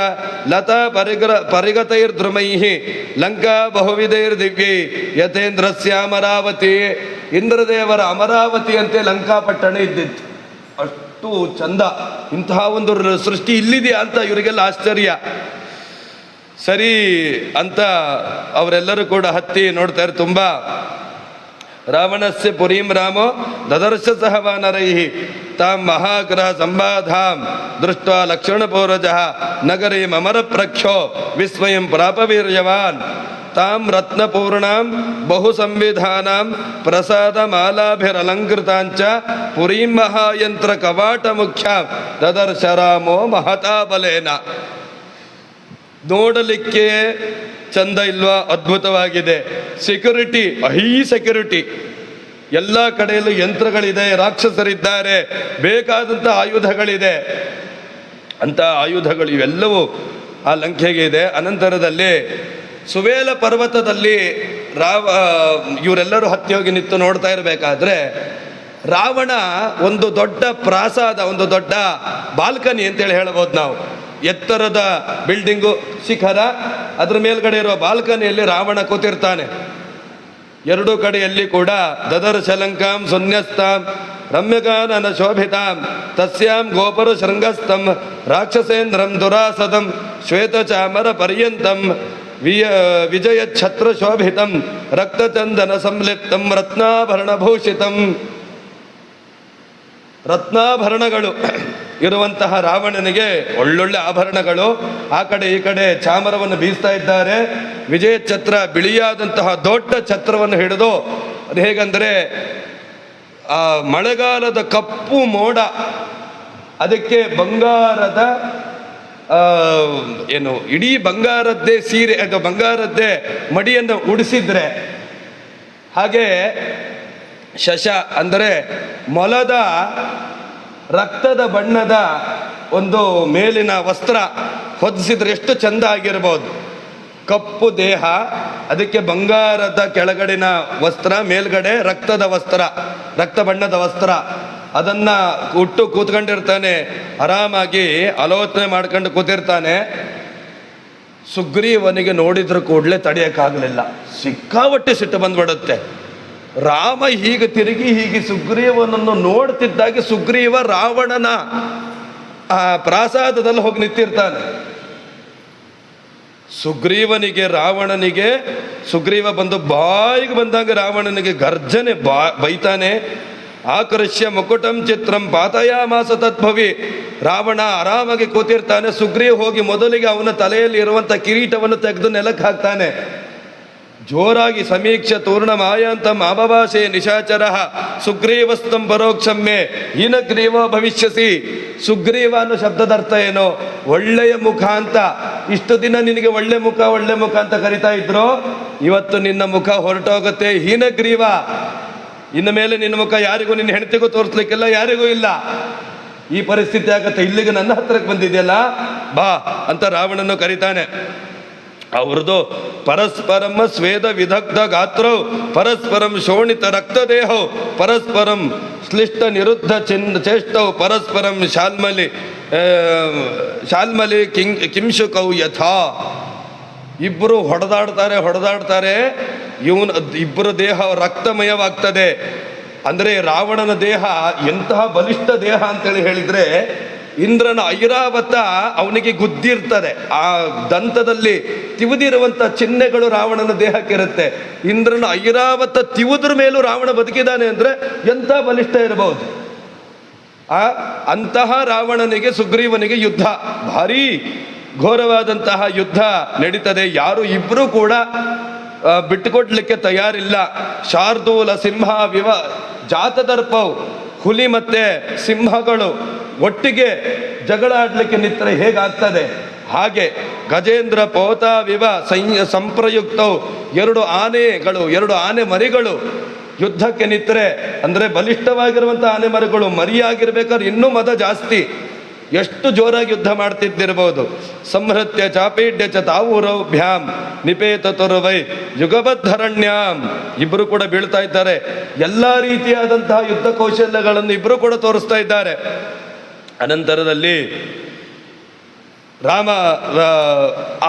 ಲತಾ ಪರಿಗತೈರ್ಧ್ರುಮೈ ಲಂಕಾ ಬಹುವಿಧೈರ್ದಿವ್ಯೈ ಯಥೇಂದ್ರಸ್ಯ ಅಮರಾವತಿ. ಇಂದ್ರದೇವರ ಅಮರಾವತಿ ಅಂತೆ ಲಂಕಾಪಟ್ಟಣ ಇದ್ದಿತ್ತು. ಅಷ್ಟು ಚಂದ. ಇಂತಹ ಒಂದು ಸೃಷ್ಟಿ ಇಲ್ಲಿದೆಯಾ ಅಂತ ಇವರಿಗೆಲ್ಲ ಆಶ್ಚರ್ಯ. ಸರಿ ಅಂತ ಅವರೆಲ್ಲರೂ ಕೂಡ ಹತ್ತಿ ನೋಡ್ತಾರೆ. ತುಂಬ ರಾವಣಸ್ಯ ಪುರೀಂ ರಾಮೋ ದದರ್ಶ ಸಹ ವಾನರೈ ತಾಂ ಮಹಾಗ್ರಹ ಸಂಬಾಧಾಂ ದೃಷ್ಟ ಲಕ್ಷಣಪೌರಜ ನಗರೀಂ ಅಮರ ಪ್ರಖ್ಯೋ ವಿಸ್ಮಯಂ ಪ್ರಾಪವೀರ್ಯವಾನ್ ತಾಂ ರತ್ನಪೂರ್ಣಾಂ ಬಹು ಸಂವಿಧಾನಾಂ ಪ್ರಸಾದ ಮಾಲಾಭಿರಲಂಕೃತಾಂಚ ಪುರೀಂ ಮಹಾಯಂತ್ರ ಕವಾಟ ಮುಖ್ಯ ದದರ್ಶ ರಾಮೋ ಮಹತಾ ಬಲೇನ. ನೋಡಲಿಕ್ಕೆ ಚಂದ ಇಲ್ವಾ? ಅದ್ಭುತವಾಗಿದೆ. ಸೆಕ್ಯೂರಿಟಿ, ಹೈ ಸೆಕ್ಯೂರಿಟಿ, ಎಲ್ಲ ಕಡೆಯಲ್ಲೂ ಯಂತ್ರಗಳಿದೆ, ರಾಕ್ಷಸರಿದ್ದಾರೆ, ಬೇಕಾದಂಥ ಆಯುಧಗಳಿದೆ. ಅಂಥ ಆಯುಧಗಳು ಇವೆಲ್ಲವೂ ಆ ಲಂಕೆಗೆ ಇದೆ. ಅನಂತರದಲ್ಲಿ ಸುವೇಲ ಪರ್ವತದಲ್ಲಿ ಇವರೆಲ್ಲರೂ ಹತ್ತಿ ಹೋಗಿ ನಿಂತು ನೋಡ್ತಾ ಇರಬೇಕಾದ್ರೆ ರಾವಣ ಒಂದು ದೊಡ್ಡ ಪ್ರಾಸಾದ, ಒಂದು ದೊಡ್ಡ ಬಾಲ್ಕನಿ ಅಂತೇಳಿ ಹೇಳ್ಬೋದು ನಾವು. ಎತ್ತರದ ಬಿಲ್ಡಿಂಗು ಶಿಖರ, ಅದ್ರ ಮೇಲ್ಗಡೆ ಇರುವ ಬಾಲ್ಕನಿಯಲ್ಲಿ ರಾವಣ ಕೂತಿರ್ತಾನೆ. ಎರಡೂ ಕಡೆಯಲ್ಲಿ ಕೂಡ ದದರ್ಶಲಂಕಾಂ ಶೂನ್ಯಸ್ತಾಂ ರಮ್ಯಗಾನನ ಶೋಭಿತಾಂ ತಸ್ಯಾಂ ಗೋಪುರ ಶೃಂಗಸ್ಥಂ ರಾಕ್ಷಸೇಂದ್ರಂ ದುರಾಸದಂ ಶ್ವೇತಚಾಮರ ಪರ್ಯಂತಂ ವಿಜಯ ಛತ್ರ ಶೋಭಿತಂ ರಕ್ತಚಂದನ ಸಂಲಿಪ್ತಂ ರತ್ನಾಭರಣಭೂಷಿತಂ. ರತ್ನಾಭರಣಗಳು ಇರುವಂತಹ ರಾವಣನಿಗೆ ಒಳ್ಳೊಳ್ಳೆ ಆಭರಣಗಳು. ಆ ಕಡೆ ಈ ಕಡೆ ಚಾಮರವನ್ನು ಬೀಸ್ತಾ ಇದ್ದಾರೆ. ವಿಜಯ ಛತ್ರ, ಬಿಳಿಯಾದಂತಹ ದೊಡ್ಡ ಛತ್ರವನ್ನು ಹಿಡಿದು, ಅದು ಹೇಗಂದರೆ ಆ ಮಳೆಗಾಲದ ಕಪ್ಪು ಮೋಡ, ಅದಕ್ಕೆ ಬಂಗಾರದ ಏನು ಇಡೀ ಬಂಗಾರದ್ದೇ ಸೀರೆ, ಅದು ಬಂಗಾರದ್ದೇ ಮಡಿಯನ್ನು ಉಡಿಸಿದ್ರೆ ಹಾಗೆ ಶಶ ಅಂದರೆ ಮೊಲದ ರಕ್ತದ ಬಣ್ಣದ ಒಂದು ಮೇಲಿನ ವಸ್ತ್ರ ಹೊದಿಸಿದ್ರೆ ಎಷ್ಟು ಚಂದ ಆಗಿರ್ಬೋದು. ಕಪ್ಪು ದೇಹ, ಅದಕ್ಕೆ ಬಂಗಾರದ ಕೆಳಗಡಿನ ವಸ್ತ್ರ, ಮೇಲ್ಗಡೆ ರಕ್ತದ ವಸ್ತ್ರ, ರಕ್ತ ಬಣ್ಣದ ವಸ್ತ್ರ, ಅದನ್ನು ಉಟ್ಟು ಕೂತ್ಕೊಂಡಿರ್ತಾನೆ. ಆರಾಮಾಗಿ ಆಲೋಚನೆ ಮಾಡ್ಕೊಂಡು ಕೂತಿರ್ತಾನೆ. ಸುಗ್ರೀವನಿಗೆ ನೋಡಿದ್ರು ಕೂಡಲೇ ತಡೆಯೋಕ್ಕಾಗಲಿಲ್ಲ. ಸಿಕ್ಕಾಪಟ್ಟೆ ಸಿಟ್ಟು ಬಂದ್ಬಿಡುತ್ತೆ. ರಾಮ ಹೀಗೆ ತಿರುಗಿ ಹೀಗೆ ಸುಗ್ರೀವನನ್ನು ನೋಡ್ತಿದ್ದಾಗೆ ಸುಗ್ರೀವ ರಾವಣನ ಆ ಪ್ರಾಸಾದದಲ್ಲಿ ಹೋಗಿ ನಿಂತಿರ್ತಾನೆ. ರಾವಣನಿಗೆ ಸುಗ್ರೀವ ಬಂದು ಬಾಯಿಗೆ ಬಂದಾಗ ರಾವಣನಿಗೆ ಗರ್ಜನೆ ಬೈತಾನೆ. ಆಕರ್ಷ್ಯ ಮುಕುಟಂ ಚಿತ್ರಂ ಪಾತಯಾಮಾಸ ತದ್ಭವಿ. ರಾವಣ ಆರಾಮಾಗಿ ಕೂತಿರ್ತಾನೆ. ಸುಗ್ರೀವ್ ಹೋಗಿ ಮೊದಲಿಗೆ ಅವನ ತಲೆಯಲ್ಲಿ ಇರುವಂಥ ಕಿರೀಟವನ್ನು ತೆಗೆದು ನೆಲಕ್ಕೆ ಹಾಕ್ತಾನೆ. ಜೋರಾಗಿ ಸಮೀಕ್ಷ ತೂರ್ಣ ಮಾಯಾಂತ ಮಾಭಾಷೆ ನಿಶಾಚರ ಸುಗ್ರೀವಸ್ತಂ ಪರೋಕ್ಷಮ್ಮೆ ಹೀನಗ್ರೀವ ಭವಿಷ್ಯಸಿ. ಸುಗ್ರೀವ ಅನ್ನೋ ಶಬ್ದದ ಅರ್ಥ ಏನು? ಒಳ್ಳೆಯ ಮುಖ ಅಂತ. ಇಷ್ಟು ದಿನ ನಿನಗೆ ಒಳ್ಳೆ ಮುಖ ಅಂತ ಕರಿತಾ ಇದ್ರು, ಇವತ್ತು ನಿನ್ನ ಮುಖ ಹೊರಟೋಗುತ್ತೆ. ಹೀನಗ್ರೀವ, ಇನ್ನು ಮೇಲೆ ನಿನ್ನ ಮುಖ ಯಾರಿಗೂ, ನಿನ್ನ ಹೆಂಡತಿಗೂ ತೋರಿಸ್ಲಿಕ್ಕಿಲ್ಲ, ಯಾರಿಗೂ ಇಲ್ಲ. ಈ ಪರಿಸ್ಥಿತಿ ಆಗತ್ತೆ. ಇಲ್ಲಿಗೆ ನನ್ನ ಹತ್ರಕ್ಕೆ ಬಂದಿದೆಯಲ್ಲ, ಬಾ ಅಂತ ರಾವಣನ್ನು ಕರೀತಾನೆ. ಅವ್ರದ್ದು ಪರಸ್ಪರಂ ಸ್ವೇದ ವಿದಗ್ಧ ಗಾತ್ರೌ ಪರಸ್ಪರಂ ಶೋಣಿತ ರಕ್ತದೇಹೌ ಪರಸ್ಪರಂ ಶ್ಲಿಷ್ಟ ನಿರುದ್ಧ ಚೇಷ್ಟೌ ಪರಸ್ಪರಂ ಶಾಲ್ಮಲಿ ಕಿಂಶುಕೌ ಯಥಾ. ಇಬ್ಬರು ಹೊಡೆದಾಡ್ತಾರೆ. ಇಬ್ಬರ ದೇಹ ರಕ್ತಮಯವಾಗ್ತದೆ. ಅಂದರೆ ರಾವಣನ ದೇಹ ಎಂತಹ ಬಲಿಷ್ಠ ದೇಹ ಅಂತೇಳಿ ಹೇಳಿದರೆ, ಇಂದ್ರನ ಐರಾವತ ಅವನಿಗೆ ಗುದ್ದಿರ್ತದೆ. ಆ ದಂತದಲ್ಲಿ ತಿವಿದಿರುವಂಥ ಚಿಹ್ನೆಗಳು ರಾವಣನ ದೇಹಕ್ಕಿರುತ್ತೆ. ಇಂದ್ರನ ಐರಾವತ ತಿವುದ್ರ ಮೇಲೂ ರಾವಣ ಬದುಕಿದ್ದಾನೆ ಅಂದರೆ ಎಂಥ ಬಲಿಷ್ಠ ಇರಬಹುದು. ಅಂತಹ ರಾವಣನಿಗೆ ಸುಗ್ರೀವನಿಗೆ ಯುದ್ಧ, ಭಾರೀ ಘೋರವಾದಂತಹ ಯುದ್ಧ ನಡೀತದೆ. ಯಾರು ಇಬ್ಬರೂ ಕೂಡ ಬಿಟ್ಟುಕೊಡ್ಲಿಕ್ಕೆ ತಯಾರಿಲ್ಲ. ಶಾರ್ದೂಲ ಸಿಂಹ ಜಾತದರ್ಪವು ಹುಲಿ ಮತ್ತೆ ಸಿಂಹಗಳು ಒಟ್ಟಿಗೆ ಜಗಳ ಆಡಲಿಕ್ಕೆ ನಿಂತರೆ ಹೇಗಾಗ್ತದೆ, ಹಾಗೆ ಗಜೇಂದ್ರ ಪೋತಾವಿವ ಸಂಪ್ರಯುಕ್ತವು ಎರಡು ಆನೆ ಮರಿಗಳು ಯುದ್ಧಕ್ಕೆ ನಿಂತರೆ, ಅಂದರೆ ಬಲಿಷ್ಠವಾಗಿರುವಂಥ ಆನೆ ಮರಿಗಳು ಮರಿಯಾಗಿರ್ಬೇಕಾದ್ರೆ ಇನ್ನೂ ಮದ ಜಾಸ್ತಿ, ಎಷ್ಟು ಜೋರಾಗಿ ಯುದ್ಧ ಮಾಡ್ತಿದ್ದಿರ್ಬೋದು. ಸಂಹೃತ್ಯ ಚಾಪೀಡ್ಯ ಚ ತಾವೂರೌಭ್ಯಾಂ ನಿಪೇತ ತುರುವೈ ಯುಗಬದ್ಧರಣ್ಯಾಂ. ಇಬ್ಬರು ಕೂಡ ಬೀಳ್ತಾ ಇದ್ದಾರೆ. ಎಲ್ಲ ರೀತಿಯಾದಂತಹ ಯುದ್ಧ ಕೌಶಲ್ಯಗಳನ್ನು ಇಬ್ಬರು ಕೂಡ ತೋರಿಸ್ತಾ ಇದ್ದಾರೆ. ಅನಂತರದಲ್ಲಿ ರಾಮ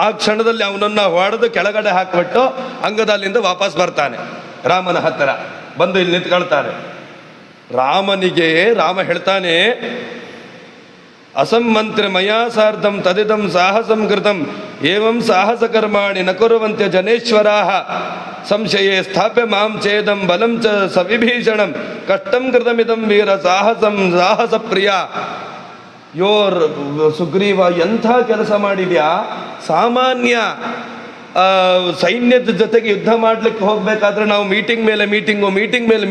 ಆ ಕ್ಷಣದಲ್ಲಿ ಅವನನ್ನು ಹೊಡೆದು ಕೆಳಗಡೆ ಹಾಕಿಬಿಟ್ಟು ಅಂಗದಲ್ಲಿಂದ ವಾಪಸ್ ಬರ್ತಾನೆ. ರಾಮನ ಹತ್ತಿರ ಬಂದು ಇಲ್ಲಿ ನಿಂತ್ಕೊಳ್ತಾನೆ. ರಾಮನಿಗೆ ರಾಮ ಹೇಳ್ತಾನೆ, ಅಸಮ್ಮಂತ್ರಿ ಮಯಾ ಸಾರ್ಧಂ ತದಿದಂ ಸಾಹಸಂ ಕೃತಂ ಏವಂ ಸಾಹಸ ಕರ್ಮಾಣಿ ನ ಕುರುವಂತೆ ಜನೇಶ್ವರಾಹ ಸಂಶಯೇ ಸ್ಥಾಪ್ಯ ಮಾಂ ಛೇದಂ ಬಲಂ ಚ ಸವಿಭೀಷಣಂ ಕಷ್ಟಂ ಕೃತಮಿದಂ ವೀರ ಸಾಹಸ ಪ್ರಿಯ. ಸುಗ್ರೀವ, ಎಂಥ ಕೆಲಸ ಮಾಡಿದ್ಯಾ. ಸಾಮಾನ್ಯ ಸೈನ್ಯದ ಜೊತೆಗೆ ಯುದ್ಧ ಮಾಡ್ಲಿಕ್ಕೆ ಹೋಗ್ಬೇಕಾದ್ರೆ ನಾವು ಮೀಟಿಂಗ್ ಮೇಲೆ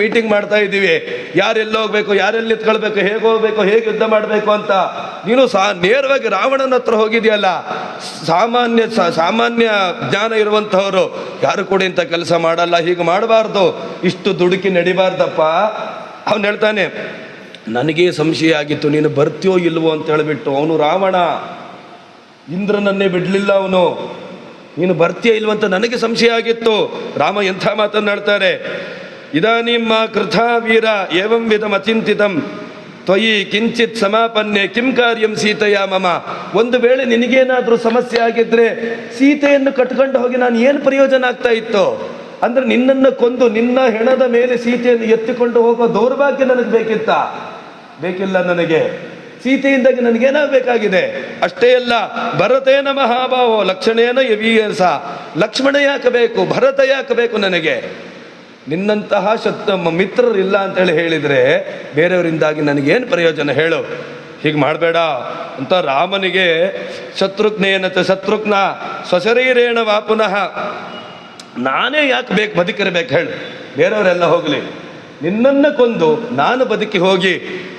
ಮೀಟಿಂಗ್ ಮಾಡ್ತಾ ಇದ್ದೀವಿ. ಯಾರೆಲ್ಲಿ ಹೋಗ್ಬೇಕು, ಯಾರೆಲ್ಲಿ ನಿಂತ್ಕೊಳ್ಬೇಕು, ಹೇಗೆ ಹೋಗ್ಬೇಕು, ಹೇಗೆ ಯುದ್ಧ ಮಾಡಬೇಕು ಅಂತ. ನೀನು ನೇರವಾಗಿ ರಾವಣನ ಹತ್ರ ಹೋಗಿದೆಯಲ್ಲ. ಸಾಮಾನ್ಯ ಜ್ಞಾನ ಇರುವಂತಹವರು ಯಾರು ಕೂಡ ಇಂಥ ಕೆಲಸ ಮಾಡಲ್ಲ, ಹೀಗೆ ಮಾಡಬಾರ್ದು, ಇಷ್ಟು ದುಡುಕಿ ನಡಿಬಾರ್ದಪ್ಪ. ಅವನು ಹೇಳ್ತಾನೆ, ನನಗೇ ಸಂಶಯ ಆಗಿತ್ತು ನೀನು ಬರ್ತೀಯೋ ಇಲ್ವೋ ಅಂತ ಹೇಳಿಬಿಟ್ಟು. ಅವನು ರಾವಣ, ಇಂದ್ರನನ್ನೇ ಬಿಡಲಿಲ್ಲ ಅವನು. ನೀನು ಬರ್ತೀಯ ಇಲ್ವಂತ ನನಗೆ ಸಂಶಯ ಆಗಿತ್ತು. ರಾಮ ಎಂಥ ಮಾತನ್ನಾಡ್ತಾರೆ. ಇದಾನಿಮ್ಮ ಕೃಥಾ ವೀರ ಏವಂ ವಿಧಂ ಅಚಿಂತಿತಂ ತ್ವಯಿ ಕಿಂಚಿತ್ ಸಮಾಪನ್ನೆ ಕಿಂ ಕಾರ್ಯಂ ಸೀತೆಯ ಮಮ. ಒಂದು ವೇಳೆ ನಿನಗೇನಾದರೂ ಸಮಸ್ಯೆ ಆಗಿದ್ರೆ ಸೀತೆಯನ್ನು ಕಟ್ಕೊಂಡು ಹೋಗಿ ನಾನು ಏನು ಪ್ರಯೋಜನ ಆಗ್ತಾ ಇತ್ತು? ಅಂದ್ರೆ ನಿನ್ನನ್ನು ಕೊಂದು ನಿನ್ನ ಹೆಣದ ಮೇಲೆ ಸೀತೆಯನ್ನು ಎತ್ತಿಕೊಂಡು ಹೋಗೋ ದೌರ್ಭಾಗ್ಯ ನನಗೆ ಬೇಕಿಲ್ಲ ನನಗೆ. ಸೀತೆಯಿಂದಾಗಿ ನನಗೇನಾಗಬೇಕಾಗಿದೆ? ಅಷ್ಟೇ ಅಲ್ಲ, ಭರತೇನ ಮಹಾಭಾವೋ ಲಕ್ಷಣೇನ ಯವೀಯಸ. ಲಕ್ಷ್ಮಣ ಯಾಕೆ ಬೇಕು, ಭರತ ಯಾಕೆ ಬೇಕು ನನಗೆ? ನಿನ್ನಂತಹ ಮಿತ್ರರಿಲ್ಲ ಅಂತೇಳಿ ಹೇಳಿದರೆ ಬೇರೆಯವರಿಂದಾಗಿ ನನಗೇನು ಪ್ರಯೋಜನ ಹೇಳು? ಹೀಗೆ ಮಾಡಬೇಡ ಅಂತ ರಾಮನಿಗೆ ಶತ್ರುಘ್ನ ಸ್ವಶರೀರೇಣ ವಾ ಪುನಃ. ನಾನೇ ಯಾಕೆ ಬದುಕಿರಬೇಕು ಹೇಳು? ಬೇರೆಯವರೆಲ್ಲ ಹೋಗಲಿ, ನಿನ್ನನ್ನು ಕೊಂದು ನಾನು ಬದುಕಿ ಹೋಗಿ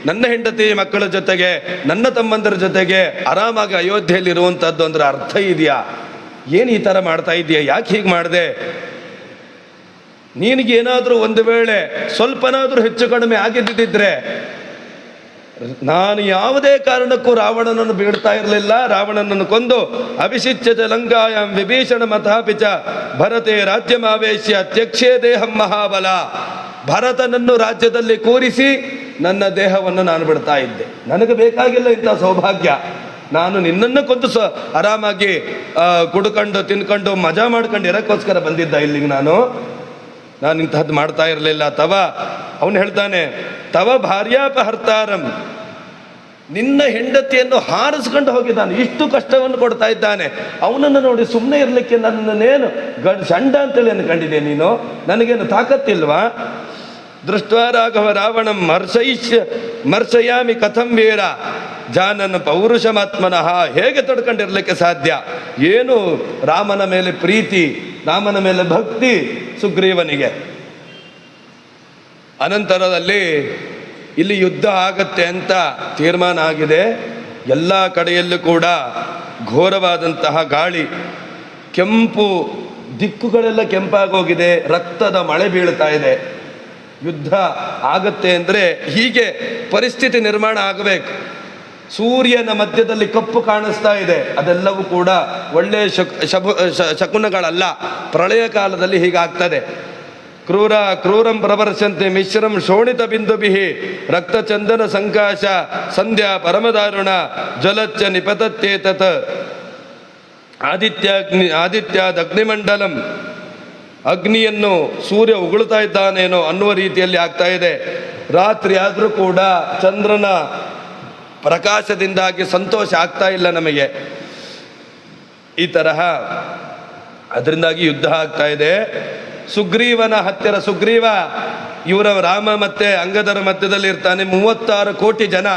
ನನ್ನ ಹೆಂಡತಿ ಮಕ್ಕಳ ಜೊತೆಗೆ ನನ್ನ ತಮ್ಮಂದರ ಜೊತೆಗೆ ಆರಾಮಾಗಿ ಅಯೋಧ್ಯೆಯಲ್ಲಿ ಇರುವಂಥದ್ದು ಅಂದ್ರೆ ಅರ್ಥ ಇದೆಯಾ? ಏನು ಈ ಥರ ಮಾಡ್ತಾ ಇದೆಯಾ? ಯಾಕೆ ಹೀಗೆ ಮಾಡಿದೆ? ನಿನಗೇನಾದರೂ ಒಂದು ವೇಳೆ ಸ್ವಲ್ಪನಾದರೂ ಹೆಚ್ಚು ಕಡಿಮೆ ಆಗಿದ್ದಿದ್ರೆ ನಾನು ಯಾವುದೇ ಕಾರಣಕ್ಕೂ ರಾವಣನನ್ನು ಬೀಳ್ತಾ ಇರಲಿಲ್ಲ. ರಾವಣನನ್ನು ಕೊಂದು ಅಭಿಷಿಚ್ಯ ಲಂಕಾಯಾಂ ವಿಭೀಷಣ ಮತಾಪಿಚ ಭರತೆ ರಾಜ್ಯಮಾವೇಶ್ಯ ತ್ಯಕ್ಷೇ ದೇಹಂ ಮಹಾಬಲ. ಭರತನನ್ನು ರಾಜ್ಯದಲ್ಲಿ ಕೂರಿಸಿ ನನ್ನ ದೇಹವನ್ನು ನಾನು ಬಿಡ್ತಾ ಇದ್ದೆ. ನನಗೆ ಬೇಕಾಗಿಲ್ಲ ಇಂಥ ಸೌಭಾಗ್ಯ. ನಾನು ನಿನ್ನನ್ನು ಕೊಂದು ಆರಾಮಾಗಿ ಕುಡ್ಕೊಂಡು ತಿನ್ಕೊಂಡು ಮಜಾ ಮಾಡ್ಕೊಂಡು ಇರೋಕ್ಕೋಸ್ಕರ ಬಂದಿದ್ದ ಇಲ್ಲಿಗೆ. ನಾನು ಇಂತಹದ್ದು ಮಾಡ್ತಾ ಇರಲಿಲ್ಲ. ಅವನು ಹೇಳ್ತಾನೆ, ತವ ಭಾರ್ಯಾಪಹರ್ತಾರಂ, ನಿನ್ನ ಹೆಂಡತಿಯನ್ನು ಹಾರಿಸ್ಕೊಂಡು ಹೋಗಿದ್ದಾನೆ, ಇಷ್ಟು ಕಷ್ಟವನ್ನು ಕೊಡ್ತಾ ಇದ್ದಾನೆ. ಅವನನ್ನು ನೋಡಿ ಸುಮ್ಮನೆ ಇರಲಿಕ್ಕೆ ನನ್ನನ್ನೇನು ಷಂಡ ಅಂತೇಳಿ ಅನ್ಕೊಂಡಿದ್ದೆ ನೀನು? ನನಗೇನು ತಾಕತ್ತಿಲ್ವಾ? ದೃಷ್ಟ ರಾಘವ ರಾವಣಂ ಮರ್ಷಯಾಮಿ ಕಥಂ ವೀರ ಜಾನನ್ ಪೌರುಷಮಾತ್ಮನಃ. ಹೇಗೆ ತಡ್ಕೊಂಡಿರ್ಲಿಕ್ಕೆ ಸಾಧ್ಯ? ಏನು ರಾಮನ ಮೇಲೆ ಪ್ರೀತಿ, ರಾಮನ ಮೇಲೆ ಭಕ್ತಿ ಸುಗ್ರೀವನಿಗೆ. ಅನಂತರದಲ್ಲಿ ಇಲ್ಲಿ ಯುದ್ಧ ಆಗತ್ತೆ ಅಂತ ತೀರ್ಮಾನ ಆಗಿದೆ. ಎಲ್ಲ ಕಡೆಯಲ್ಲೂ ಕೂಡ ಘೋರವಾದಂತಹ ಗಾಳಿ, ಕೆಂಪು ದಿಕ್ಕುಗಳೆಲ್ಲ ಕೆಂಪಾಗೋಗಿದೆ, ರಕ್ತದ ಮಳೆ ಬೀಳ್ತಾ ಇದೆ. ಯುದ್ಧ ಆಗತ್ತೆ ಅಂದರೆ ಹೀಗೆ ಪರಿಸ್ಥಿತಿ ನಿರ್ಮಾಣ ಆಗಬೇಕು. ಸೂರ್ಯನ ಮಧ್ಯದಲ್ಲಿ ಕಪ್ಪು ಕಾಣಿಸ್ತಾ ಇದೆ, ಅದೆಲ್ಲವೂ ಕೂಡ ಒಳ್ಳೆಯ ಶಕುನಗಳಲ್ಲ. ಪ್ರಳಯ ಕಾಲದಲ್ಲಿ ಹೀಗಾಗ್ತದೆ. ಕ್ರೂರಂ ಪ್ರವರ್ಷಂತೆ ಮಿಶ್ರಂ ಶೋಣಿತ ಬಿಂದುಬಿಹಿ ರಕ್ತಚಂದನ ಸಂಕಾಶ ಸಂಧ್ಯಾ ಪರಮದಾರುಣ ಜ್ವಲಚ್ಚ ನಿಪತತ್ತೇತತ್ ಆದಿತ್ಯಾದಗ್ನಿಮಂಡಲಂ. ಅಗ್ನಿಯನ್ನು ಸೂರ್ಯ ಉಗುಳ್ತಾ ಇದ್ದಾನೇನೋ ಅನ್ನುವ ರೀತಿಯಲ್ಲಿ ಆಗ್ತಾ ಇದೆ. ರಾತ್ರಿ ಆದರೂ ಕೂಡ ಚಂದ್ರನ ಪ್ರಕಾಶದಿಂದಾಗಿ ಸಂತೋಷ ಆಗ್ತಾ ಇಲ್ಲ ನಮಗೆ. ಈ ತರಹ ಅದರಿಂದಾಗಿ ಯುದ್ಧ ಆಗ್ತಾ ಇದೆ. ಸುಗ್ರೀವನ ಹತ್ತಿರ ಸುಗ್ರೀವ ಇವರ ರಾಮ ಮತ್ತೆ ಅಂಗದರ ಮಧ್ಯದಲ್ಲಿ ಇರ್ತಾನೆ. 36 ಕೋಟಿ ಜನ,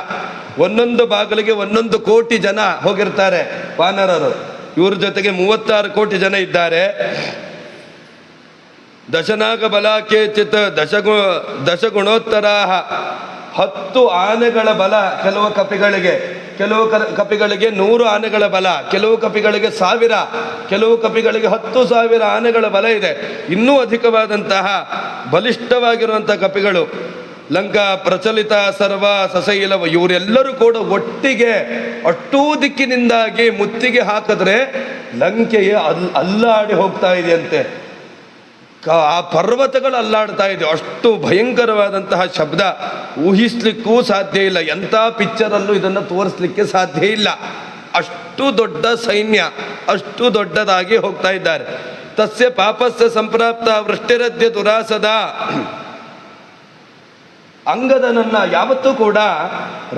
ಒಂದೊಂದು ಬಾಗಿಲಿಗೆ 1 ಕೋಟಿ ಜನ ಹೋಗಿರ್ತಾರೆ ವಾನರರು. ಇವ್ರ ಜೊತೆಗೆ 36 ಕೋಟಿ ಜನ ಇದ್ದಾರೆ. ದಶನಾಗ ಬಲಾಕೇಚಿತ್ ದಶಗುಣೋತ್ತರಾ 10 ಆನೆಗಳ ಬಲ ಕೆಲವು ಕಪಿಗಳಿಗೆ, ಕೆಲವು ಕಪಿಗಳಿಗೆ 100 ಆನೆಗಳ ಬಲ, ಕೆಲವು ಕಪಿಗಳಿಗೆ 1000, ಕೆಲವು ಕಪಿಗಳಿಗೆ 10,000 ಆನೆಗಳ ಬಲ ಇದೆ. ಇನ್ನೂ ಅಧಿಕವಾದಂತಹ ಬಲಿಷ್ಠವಾಗಿರುವಂಥ ಕಪಿಗಳು. ಲಂಕಾ ಪ್ರಚಲಿತ ಸರ್ವ ಸಸೈಲವ, ಇವರೆಲ್ಲರೂ ಕೂಡ ಒಟ್ಟಿಗೆ ಅಷ್ಟೂ ದಿಕ್ಕಿನಿಂದಾಗಿ ಮುತ್ತಿಗೆ ಹಾಕಿದ್ರೆ ಲಂಕೆಯೇ ಅಲ್ಲಾಡಿ ಹೋಗ್ತಾ ಇದೆಯಂತೆ. ಆ ಪರ್ವತಗಳು ಅಲ್ಲಾಡ್ತಾ ಇದೆ. ಅಷ್ಟು ಭಯಂಕರವಾದಂತಹ ಶಬ್ದ, ಊಹಿಸ್ಲಿಕ್ಕೂ ಸಾಧ್ಯ ಇಲ್ಲ. ಎಂಥ ಪಿಕ್ಚರಲ್ಲೂ ಇದನ್ನು ತೋರಿಸ್ಲಿಕ್ಕೆ ಸಾಧ್ಯ ಇಲ್ಲ. ಅಷ್ಟು ದೊಡ್ಡ ಸೈನ್ಯ, ಅಷ್ಟು ದೊಡ್ಡದಾಗಿ ಹೋಗ್ತಾ ಇದ್ದಾರೆ. ತಸ್ಯ ಪಾಪಸ್ಯ ಸಂಪ್ರಾಪ್ತ ವೃಷ್ಟಿರದ್ಯ ದುರಾಸದ. ಅಂಗದನನ್ನ ಯಾವತ್ತೂ ಕೂಡ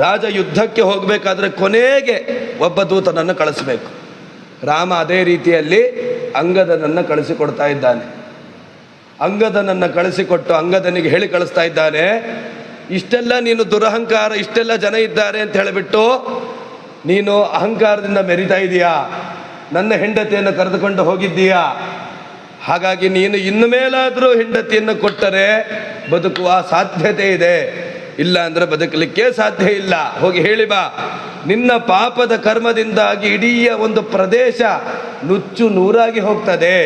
ರಾಜ ಯುದ್ಧಕ್ಕೆ ಹೋಗಬೇಕಾದ್ರೆ ಕೊನೆಗೆ ಒಬ್ಬ ದೂತನನ್ನು ಕಳಿಸಬೇಕು. ರಾಮ ಅದೇ ರೀತಿಯಲ್ಲಿ ಅಂಗದನನ್ನು ಕಳಿಸಿಕೊಡ್ತಾ ಇದ್ದಾನೆ. ಅಂಗದನನ್ನು ಕಳಿಸಿಕೊಟ್ಟು ಅಂಗದನಿಗೆ ಹೇಳಿ ಕಳಿಸ್ತಾ ಇದ್ದಾನೆ, ಇಷ್ಟೆಲ್ಲ ನೀನು ದುರಹಂಕಾರ, ಇಷ್ಟೆಲ್ಲ ಜನ ಇದ್ದಾರೆ ಅಂತ ಹೇಳಿಬಿಟ್ಟು ನೀನು ಅಹಂಕಾರದಿಂದ ಮೆರಿತಾ ಇದೀಯಾ, ನನ್ನ ಹೆಂಡತಿಯನ್ನು ಕರೆದುಕೊಂಡು ಹೋಗಿದ್ದೀಯಾ. ಹಾಗಾಗಿ ನೀನು ಇನ್ನು ಮೇಲಾದರೂ ಹೆಂಡತಿಯನ್ನು ಕೊಟ್ಟರೆ ಬದುಕುವ ಸಾಧ್ಯತೆ ಇದೆ, ಇಲ್ಲ ಅಂದರೆ ಬದುಕಲಿಕ್ಕೆ ಸಾಧ್ಯ ಇಲ್ಲ. ಹೋಗಿ ಹೇಳಿ ಬಾ, ನಿನ್ನ ಪಾಪದ ಕರ್ಮದಿಂದಾಗಿ ಇಡೀ ಒಂದು ಪ್ರದೇಶ ನುಚ್ಚು ನೂರಾಗಿ ಹೋಗ್ತದೆ.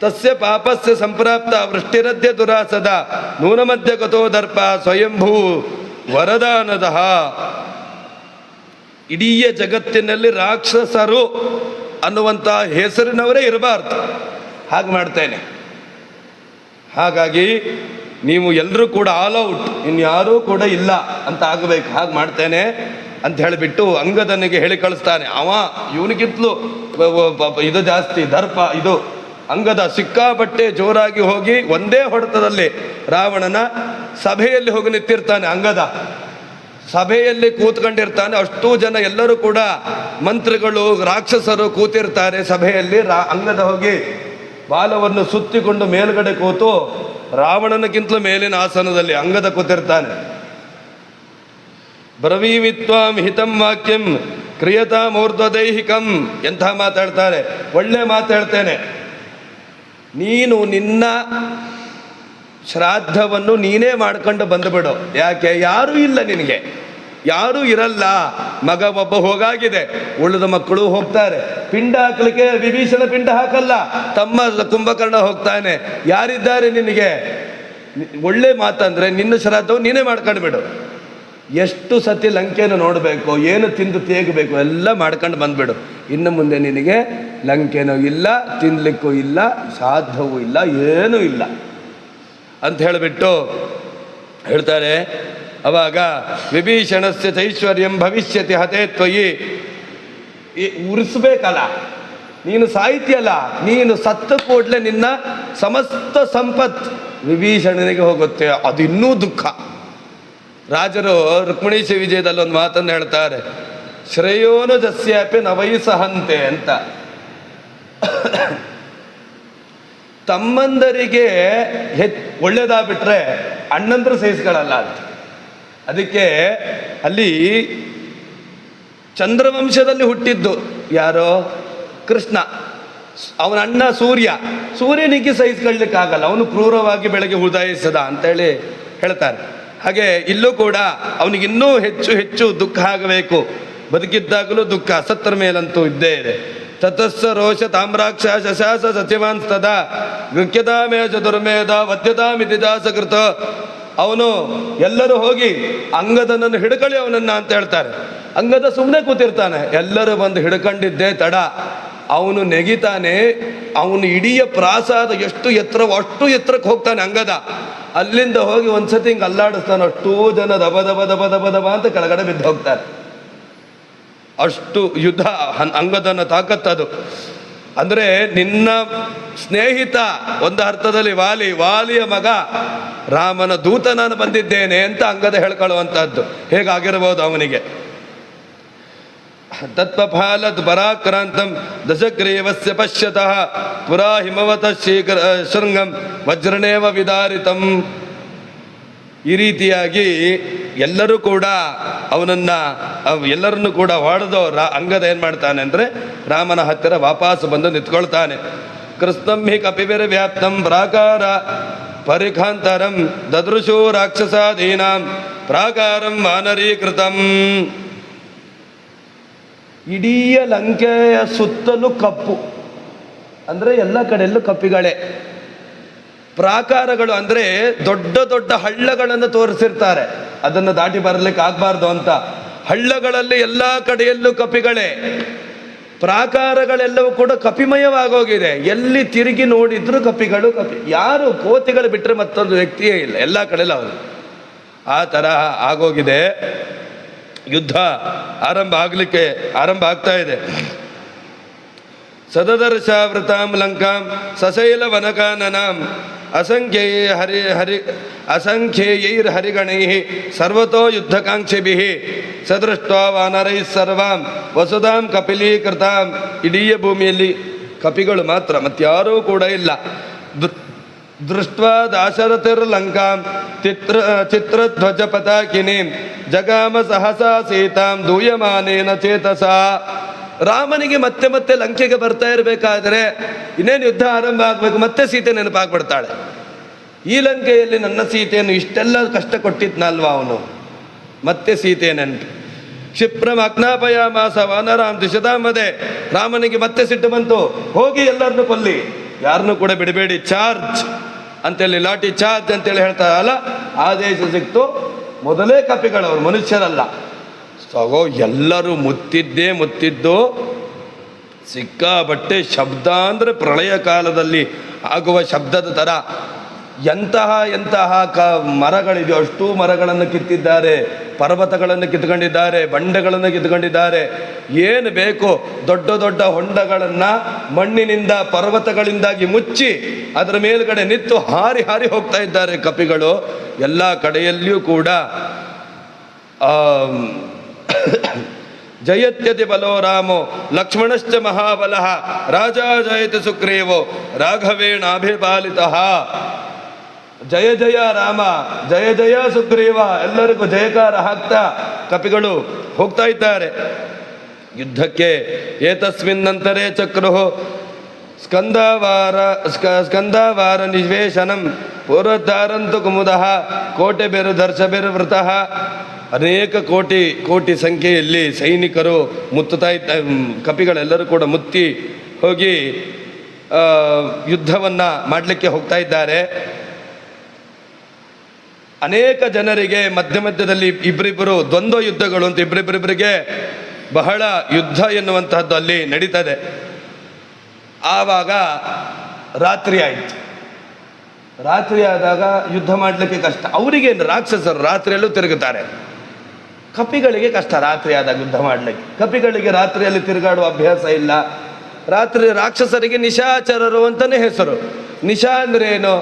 ತಸ್ಯ ಪಾಪಸ್ಯ ಸಂಪ್ರಾಪ್ತ ವೃಷ್ಟಿರದ್ಯ ದುರಾಸದ ನೂನಮಧ್ಯ ಗತೋ ದರ್ಪ ಸ್ವಯಂಭೂ ವರದಾನದಃ. ಇಡೀ ಜಗತ್ತಿನಲ್ಲಿ ರಾಕ್ಷಸರು ಅನ್ನುವಂಥ ಹೆಸರಿನವರೇ ಇರಬಾರ್ದು. ಹಾಗೆ ಮಾಡ್ತೇನೆ. ಹಾಗಾಗಿ ನೀವು ಎಲ್ಲರೂ ಕೂಡ ಆಲ್ ಔಟ್, ಇನ್ಯಾರೂ ಕೂಡ ಇಲ್ಲ ಅಂತ ಆಗಬೇಕು. ಹಾಗೆ ಮಾಡ್ತೇನೆ ಅಂತ ಹೇಳಿಬಿಟ್ಟು ಅಂಗದನಿಗೆ ಹೇಳಿ ಕಳಿಸ್ತಾನೆ. ಅವ ಇವನಿಗಿಂತಲೂ ಇದು ಜಾಸ್ತಿ, ದರ್ಪ ಇದು. ಅಂಗದ ಸಿಕ್ಕಾಪಟ್ಟೆ ಜೋರಾಗಿ ಹೋಗಿ ಒಂದೇ ಹೊಡೆತದಲ್ಲಿ ರಾವಣನ ಸಭೆಯಲ್ಲಿ ಹೋಗಿ ನಿಂತಿರ್ತಾನೆ. ಅಂಗದ ಸಭೆಯಲ್ಲಿ ಕೂತ್ಕೊಂಡಿರ್ತಾನೆ. ಅಷ್ಟೂ ಜನ ಎಲ್ಲರೂ ಕೂಡ ಮಂತ್ರಿಗಳು, ರಾಕ್ಷಸರು ಕೂತಿರ್ತಾರೆ ಸಭೆಯಲ್ಲಿ. ಅಂಗದ ಹೋಗಿ ಬಾಲವನ್ನು ಸುತ್ತಿಕೊಂಡು ಮೇಲ್ಗಡೆ ಕೂತು ರಾವಣನಕ್ಕಿಂತಲೂ ಮೇಲಿನ ಆಸನದಲ್ಲಿ ಅಂಗದ ಕೂತಿರ್ತಾನೆ. ಬ್ರವೀಮಿತ್ವಾಂ ಹಿತಂ ವಾಕ್ಯಂ ಕ್ರಿಯತಾಮೂರ್ಧ್ವದೈಹಿಕಂ. ಎಂಥ ಮಾತಾಡ್ತಾರೆ, ಒಳ್ಳೆ ಮಾತು ಹೇಳ್ತೇನೆ. ನೀನು ನಿನ್ನ ಶ್ರಾದ್ದವನ್ನು ನೀನೇ ಮಾಡ್ಕೊಂಡು ಬಂದುಬಿಡು. ಯಾಕೆ? ಯಾರೂ ಇಲ್ಲ, ನಿನಗೆ ಯಾರೂ ಇರಲ್ಲ. ಮಗ ಒಬ್ಬ ಹೋಗಾಗಿದೆ, ಉಳಿದ ಮಕ್ಕಳು ಹೋಗ್ತಾರೆ. ಪಿಂಡ ಹಾಕಲಿಕ್ಕೆ ವಿಭೀಷಣ ಪಿಂಡ ಹಾಕಲ್ಲ, ತಮ್ಮ ಕುಂಭಕರ್ಣ ಹೋಗ್ತಾನೆ. ಯಾರಿದ್ದಾರೆ ನಿನಗೆ? ಒಳ್ಳೆ ಮಾತಂದ್ರೆ ನಿನ್ನ ಶ್ರಾದ್ದವು ನೀನೇ ಮಾಡ್ಕೊಂಡು ಬಿಡು. ಎಷ್ಟು ಸತಿ ಲಂಕೆಯನ್ನು ನೋಡಬೇಕು, ಏನು ತಿಂದು ತೇಗಬೇಕು ಎಲ್ಲ ಮಾಡ್ಕೊಂಡು ಬಂದುಬಿಡು. ಇನ್ನು ಮುಂದೆ ನಿನಗೆ ಲಂಕೆನೂ ಇಲ್ಲ, ತಿನ್ನಲಿಕ್ಕೂ ಇಲ್ಲ, ಸಾಧ್ಯವೂ ಇಲ್ಲ, ಏನೂ ಇಲ್ಲ ಅಂತ ಹೇಳಿಬಿಟ್ಟು ಹೇಳ್ತಾರೆ. ಅವಾಗ ವಿಭೀಷಣಸ್ಯ ಚೈಶ್ವರ್ಯಂ ಭವಿಷ್ಯತಿ ಹತೇ ತ್ವಯಿ. ಉರಿಸ್ಬೇಕಲ್ಲ, ನೀನು ಸಾಹಿತ್ಯಲ್ಲ, ನೀನು ಸತ್ತ ಕೂಡಲೇ ನಿನ್ನ ಸಮಸ್ತ ಸಂಪತ್ತು ವಿಭೀಷಣನಿಗೆ ಹೋಗುತ್ತೆ. ಅದು ಇನ್ನೂ ದುಃಖ. ರಾಜರು ರುಕ್ಮಿಣೀಶ ವಿಜಯದಲ್ಲಿ ಒಂದು ಮಾತನ್ನು ಹೇಳ್ತಾರೆ, ಶ್ರೇಯೋನು ಜಸ್ಯಾಪಿ ನವೈಸಹಂತೆ ಅಂತ. ತಮ್ಮಂದರಿಗೆ ಒಳ್ಳೇದಾಗ್ಬಿಟ್ರೆ ಅಣ್ಣಂದ್ರು ಸಹಿಸ್ಕೊಳ್ಳಲ್ಲ ಅಂತ. ಅದಕ್ಕೆ ಅಲ್ಲಿ ಚಂದ್ರವಂಶದಲ್ಲಿ ಹುಟ್ಟಿದ್ದು ಯಾರೋ ಕೃಷ್ಣ, ಅವನ ಅಣ್ಣ ಸೂರ್ಯನಿಗೆ ಸಹಿಸ್ಕೊಳ್ಳಿಕ್ಕಾಗಲ್ಲ, ಅವನು ಕ್ರೂರವಾಗಿ ಬೆಳಗ್ಗೆ ಉದಯಿಸದ ಅಂತೇಳಿ ಹೇಳ್ತಾರೆ. ಹಾಗೆ ಇಲ್ಲೂ ಕೂಡ ಅವನಿಗಿನ್ನೂ ಹೆಚ್ಚು ಹೆಚ್ಚು ದುಃಖ ಆಗಬೇಕು. ಬದುಕಿದ್ದಾಗಲೂ ದುಃಖ, ಸತ್ತರ ಮೇಲಂತೂ ಇದ್ದೇ ಇದೆ. ತತಸ್ಸ ರೋಷ ತಾಮ್ರಾಕ್ಷ ಶಶಾಸ ಸಚಿವಾನ್ಸ್ತದ ಗೃಹ್ಯತಾಮೇಶ ದುರ್ಮೇಧ ವದ್ಯತಾಮಿತಿ ದಾಸಕೃತ. ಅವನು ಎಲ್ಲರೂ ಹೋಗಿ ಅಂಗದನನ್ನು ಹಿಡ್ಕೊಳ್ಳಿ ಅವನನ್ನ ಅಂತ ಹೇಳ್ತಾರೆ. ಅಂಗದ ಸುಮ್ಮನೆ ಕೂತಿರ್ತಾನೆ. ಎಲ್ಲರೂ ಬಂದು ಹಿಡ್ಕೊಂಡಿದ್ದೇ ತಡ. ಅವನು ನೆಗಿತಾನೆ. ಅವನು ಇಡೀ ಪ್ರಾಸಾದ ಎಷ್ಟು ಎತ್ತರವೋ ಅಷ್ಟು ಎತ್ತರಕ್ಕೆ ಹೋಗ್ತಾನೆ ಅಂಗದ. ಅಲ್ಲಿಂದ ಹೋಗಿ ಒಂದ್ಸತಿ ಹಿಂಗೆ ಅಲ್ಲಾಡಿಸ್ತಾನೆ. ಅಷ್ಟೂ ಜನ ದಬ ದಬ ದಬ ದಬ ದಬ ಅಂತ ಕೆಳಗಡೆ ಬಿದ್ದು ಹೋಗ್ತಾರೆ. ಅಷ್ಟು ಯುದ್ಧ ಅಂಗದನ ತಾಕತ್ತದು. ಅಂದರೆ ನಿನ್ನ ಸ್ನೇಹಿತ ಒಂದು ಅರ್ಥದಲ್ಲಿ ವಾಲಿಯ ಮಗ ರಾಮನ ದೂತ ನಾನು ಬಂದಿದ್ದೇನೆ ಅಂತ ಅಂಗದ ಹೇಳ್ಕೊಳ್ಳುವಂಥದ್ದು ಹೇಗಾಗಿರ್ಬೋದು ಅವನಿಗೆ. ತತ್ವಫಾಲತ್ ಪರಾಕ್ರಾಂತಂ ದಶಗ್ರೀವಸ್ಯ ಪಶ್ಯತಃ ಪುರಾ ಹಿಮವತ ಶೃಂಗಂ ವಜ್ರನೇವ ವಿದಾರಿತಂ. ಈ ರೀತಿಯಾಗಿ ಎಲ್ಲರೂ ಕೂಡ ಎಲ್ಲರನ್ನು ಕೂಡ ಹೊಡೆದು ಅಂಗದ ಏನು ಮಾಡ್ತಾನೆ ಅಂದರೆ ರಾಮನ ಹತ್ತಿರ ವಾಪಸ್ ಬಂದು ನಿಂತ್ಕೊಳ್ತಾನೆ. ಕೃಷ್ಣಂ ಹಿ ಕಪಿವಿರ ವ್ಯಾಪ್ತಂ ಪ್ರಾಕಾರ ಪರಿಖಾಂತರಂ ದದೃಶೋ ರಾಕ್ಷಸಾದೀನಾಂ ಪ್ರಾಕಾರಂ ವಾನರೀಕೃತಂ. ಇಡೀ ಲಂಕೆಯ ಸುತ್ತಲೂ ಕಪ್ಪು, ಅಂದರೆ ಎಲ್ಲ ಕಡೆಯಲ್ಲೂ ಕಪ್ಪಿಗಳೇ. ಪ್ರಾಕಾರಗಳು ಅಂದರೆ ದೊಡ್ಡ ದೊಡ್ಡ ಹಳ್ಳಗಳನ್ನು ತೋರಿಸಿರ್ತಾರೆ, ಅದನ್ನು ದಾಟಿ ಬರಲಿಕ್ಕೆ ಆಗಬಾರ್ದು ಅಂತ. ಹಳ್ಳಗಳಲ್ಲಿ ಎಲ್ಲ ಕಡೆಯಲ್ಲೂ ಕಪಿಗಳೇ. ಪ್ರಾಕಾರಗಳೆಲ್ಲವೂ ಕೂಡ ಕಪಿಮಯವಾಗೋಗಿದೆ. ಎಲ್ಲಿ ತಿರುಗಿ ನೋಡಿದ್ರು ಕಪಿಗಳು. ಯಾರು ಕೋತಿಗಳು ಬಿಟ್ಟರೆ ಮತ್ತೊಂದು ವ್ಯಕ್ತಿಯೇ ಇಲ್ಲ, ಎಲ್ಲ ಕಡೆಯಲ್ಲೂ ಅವರು. ಆ ತರಹ ಆಗೋಗಿದೆ. ಯುದ್ಧ ಆರಂಭ ಆಗ್ತಾ ಇದೆ. ಸದದರ್ಶಾವೃತಾಂ ಲಂಕಾಂ ಸಶೈಲ ವನಕಾನನಾಂ ಅಸಂಖ್ಯೈರ್ಹರಿಗಣೈಃ ಸರ್ವತೋ ಯುದ್ಧಕಾಂಕ್ಷಿಭಿಃ ಸದೃಷ್ಟ್ವಾ ವಾನರೈಃ ಸರ್ವಾಂ ವಸುಧಾಂ ಕಪಿಲೀಕೃತಾಂ. ಇಡೀ ಭೂಮಿಯಲ್ಲಿ ಕಪಿಗಳು ಮಾತ್ರ, ಮತ್ತಾರೂ ಕೂಡ ಇಲ್ಲ. ದೃಷ್ಟ್ವಾ ದಾಶರಥಿರ್ಲಂಕಾಂ ಚಿತ್ರಧ್ವಜ ಪತಾಕಿನೀಂ ಜಗಾಮ ಸಹಸಾ ಸೀತಾಂ ದೂಯಮಾನೇನ ಚೇತಸಾ. ರಾಮನಿಗೆ ಮತ್ತೆ ಮತ್ತೆ ಲಂಕೆಗೆ ಬರ್ತಾ ಇರಬೇಕಾದ್ರೆ ಇನ್ನೇನು ಯುದ್ಧ ಆರಂಭ ಆಗಬೇಕು, ಮತ್ತೆ ಸೀತೆ ನೆನಪಾಗ್ಬಿಡ್ತಾಳೆ. ಈ ಲಂಕೆಯಲ್ಲಿ ನನ್ನ ಸೀತೆಯನ್ನು ಇಷ್ಟೆಲ್ಲ ಕಷ್ಟ ಕೊಟ್ಟಿದ್ನಲ್ವ ಅವನು, ಮತ್ತೆ ಸೀತೆ ನೆನಪು. ಕ್ಷಿಪ್ರಂ ಅಗ್ನಾಪಯಾಮಾಸ ವಾನರಾಂ ದಿಶದಾಮದೆ. ರಾಮನಿಗೆ ಮತ್ತೆ ಸಿಟ್ಟು ಬಂತು, ಹೋಗಿ ಎಲ್ಲರನ್ನು ಕೊಲ್ಲಿ, ಯಾರನ್ನೂ ಕೂಡ ಬಿಡಬೇಡಿ, ಚಾರ್ಜ್ ಅಂತೇಳಿ, ಲಾಠಿ ಚಾರ್ಜ್ ಅಂತೇಳಿ ಹೇಳ್ತಾರಲ್ಲ, ಆದೇಶ ಸಿಕ್ತು. ಮೊದಲೇ ಕಪಿಗಳವರು, ಮನುಷ್ಯರಲ್ಲ. ಸಗೋ ಎಲ್ಲರೂ ಮುತ್ತಿದ್ದು ಸಿಕ್ಕಾಬಟ್ಟೆ ಶಬ್ದ ಅಂದರೆ ಪ್ರಳಯ ಕಾಲದಲ್ಲಿ ಆಗುವ ಶಬ್ದದ ಥರ. ಎಂತಹ ಮರಗಳಿದೆಯೋ ಅಷ್ಟೂ ಮರಗಳನ್ನು ಕಿತ್ತಿದ್ದಾರೆ, ಪರ್ವತಗಳನ್ನು ಕಿತ್ಕೊಂಡಿದ್ದಾರೆ, ಬಂಡೆಗಳನ್ನು ಕಿತ್ಕೊಂಡಿದ್ದಾರೆ. ಏನು ಬೇಕು ದೊಡ್ಡ ದೊಡ್ಡ ಹೊಂಡಗಳನ್ನು ಮಣ್ಣಿನಿಂದ ಪರ್ವತಗಳಿಂದಾಗಿ ಮುಚ್ಚಿ ಅದರ ಮೇಲುಗಡೆ ನಿಂತು ಹಾರಿ ಹೋಗ್ತಾ ಇದ್ದಾರೆ ಕಪಿಗಳು. ಎಲ್ಲ ಕಡೆಯಲ್ಲಿಯೂ ಕೂಡ ಜಯತ್ಯತಿ ಬಲೋ ರಾಮೋ ಲಕ್ಷ್ಮಣಶ್ಚ ಮಹಾಬಲಃ ರಾಜ ಜಯತಿ ಸುಗ್ರೀವೋ ರಾಘವೇಣಾಭಿಪಾಲಿತಃ. ಜಯ ಜಯ ರಾಮ, ಜಯ ಜಯ ಸುಗ್ರೀವ, ಎಲ್ಲರಿಗೂ ಜಯಕಾರ ಹಾಕ್ತಾ ಕಪಿಗಳು ಹೋಗ್ತಾ ಇದ್ದಾರೆ ಯುದ್ಧಕ್ಕೆ. ಏತಸ್ಮಿನ್ನಂತರೇ ಚಕ್ರುಹು ಸ್ಕಂದವಾರ ನಿವೇಶನಂ ಪೂರ್ವದ್ಧಾರಂತು ಕುಮುದಃ ಕೋಟೆ ದರ್ಶಬಿರ್ವೃತಃ. ಅನೇಕ ಕೋಟಿ ಸಂಖ್ಯೆಯಲ್ಲಿ ಸೈನಿಕರು ಮುತ್ತುತ್ತಾ ಕಪಿಗಳೆಲ್ಲರೂ ಕೂಡ ಮುತ್ತಿ ಹೋಗಿ ಯುದ್ಧವನ್ನು ಮಾಡಲಿಕ್ಕೆ ಹೋಗ್ತಾ ಇದ್ದಾರೆ. ಅನೇಕ ಜನರಿಗೆ ಮಧ್ಯದಲ್ಲಿ ಇಬ್ಬರಿಬ್ಬರು ದ್ವಂದ್ವ ಯುದ್ಧಗಳು ಅಂತ ಇಬ್ಬರಿಬ್ಬರಿಗೆ ಬಹಳ ಯುದ್ಧ ಎನ್ನುವಂತಹದ್ದು ಅಲ್ಲಿ ನಡೀತದೆ. ಆವಾಗ ರಾತ್ರಿ ಆಯಿತು. ರಾತ್ರಿ ಆದಾಗ ಯುದ್ಧ ಮಾಡಲಿಕ್ಕೆ ಕಷ್ಟ. ಅವರಿಗೇನು, ರಾಕ್ಷಸರು ರಾತ್ರಿಯಲ್ಲೂ ತಿರುಗುತ್ತಾರೆ, ಕಪಿಗಳಿಗೆ ಕಷ್ಟ ರಾತ್ರಿ ಆದಾಗ ಯುದ್ಧ ಮಾಡಲಿಕ್ಕೆ. ಕಪಿಗಳಿಗೆ ರಾತ್ರಿಯಲ್ಲಿ ತಿರುಗಾಡುವ ಅಭ್ಯಾಸ ಇಲ್ಲ. ರಾಕ್ಷಸರಿಗೆ ನಿಶಾಚರರು ಅಂತಲೇ ಹೆಸರು. ನಿಶಾ ಅಂದ್ರೆ ಏನು?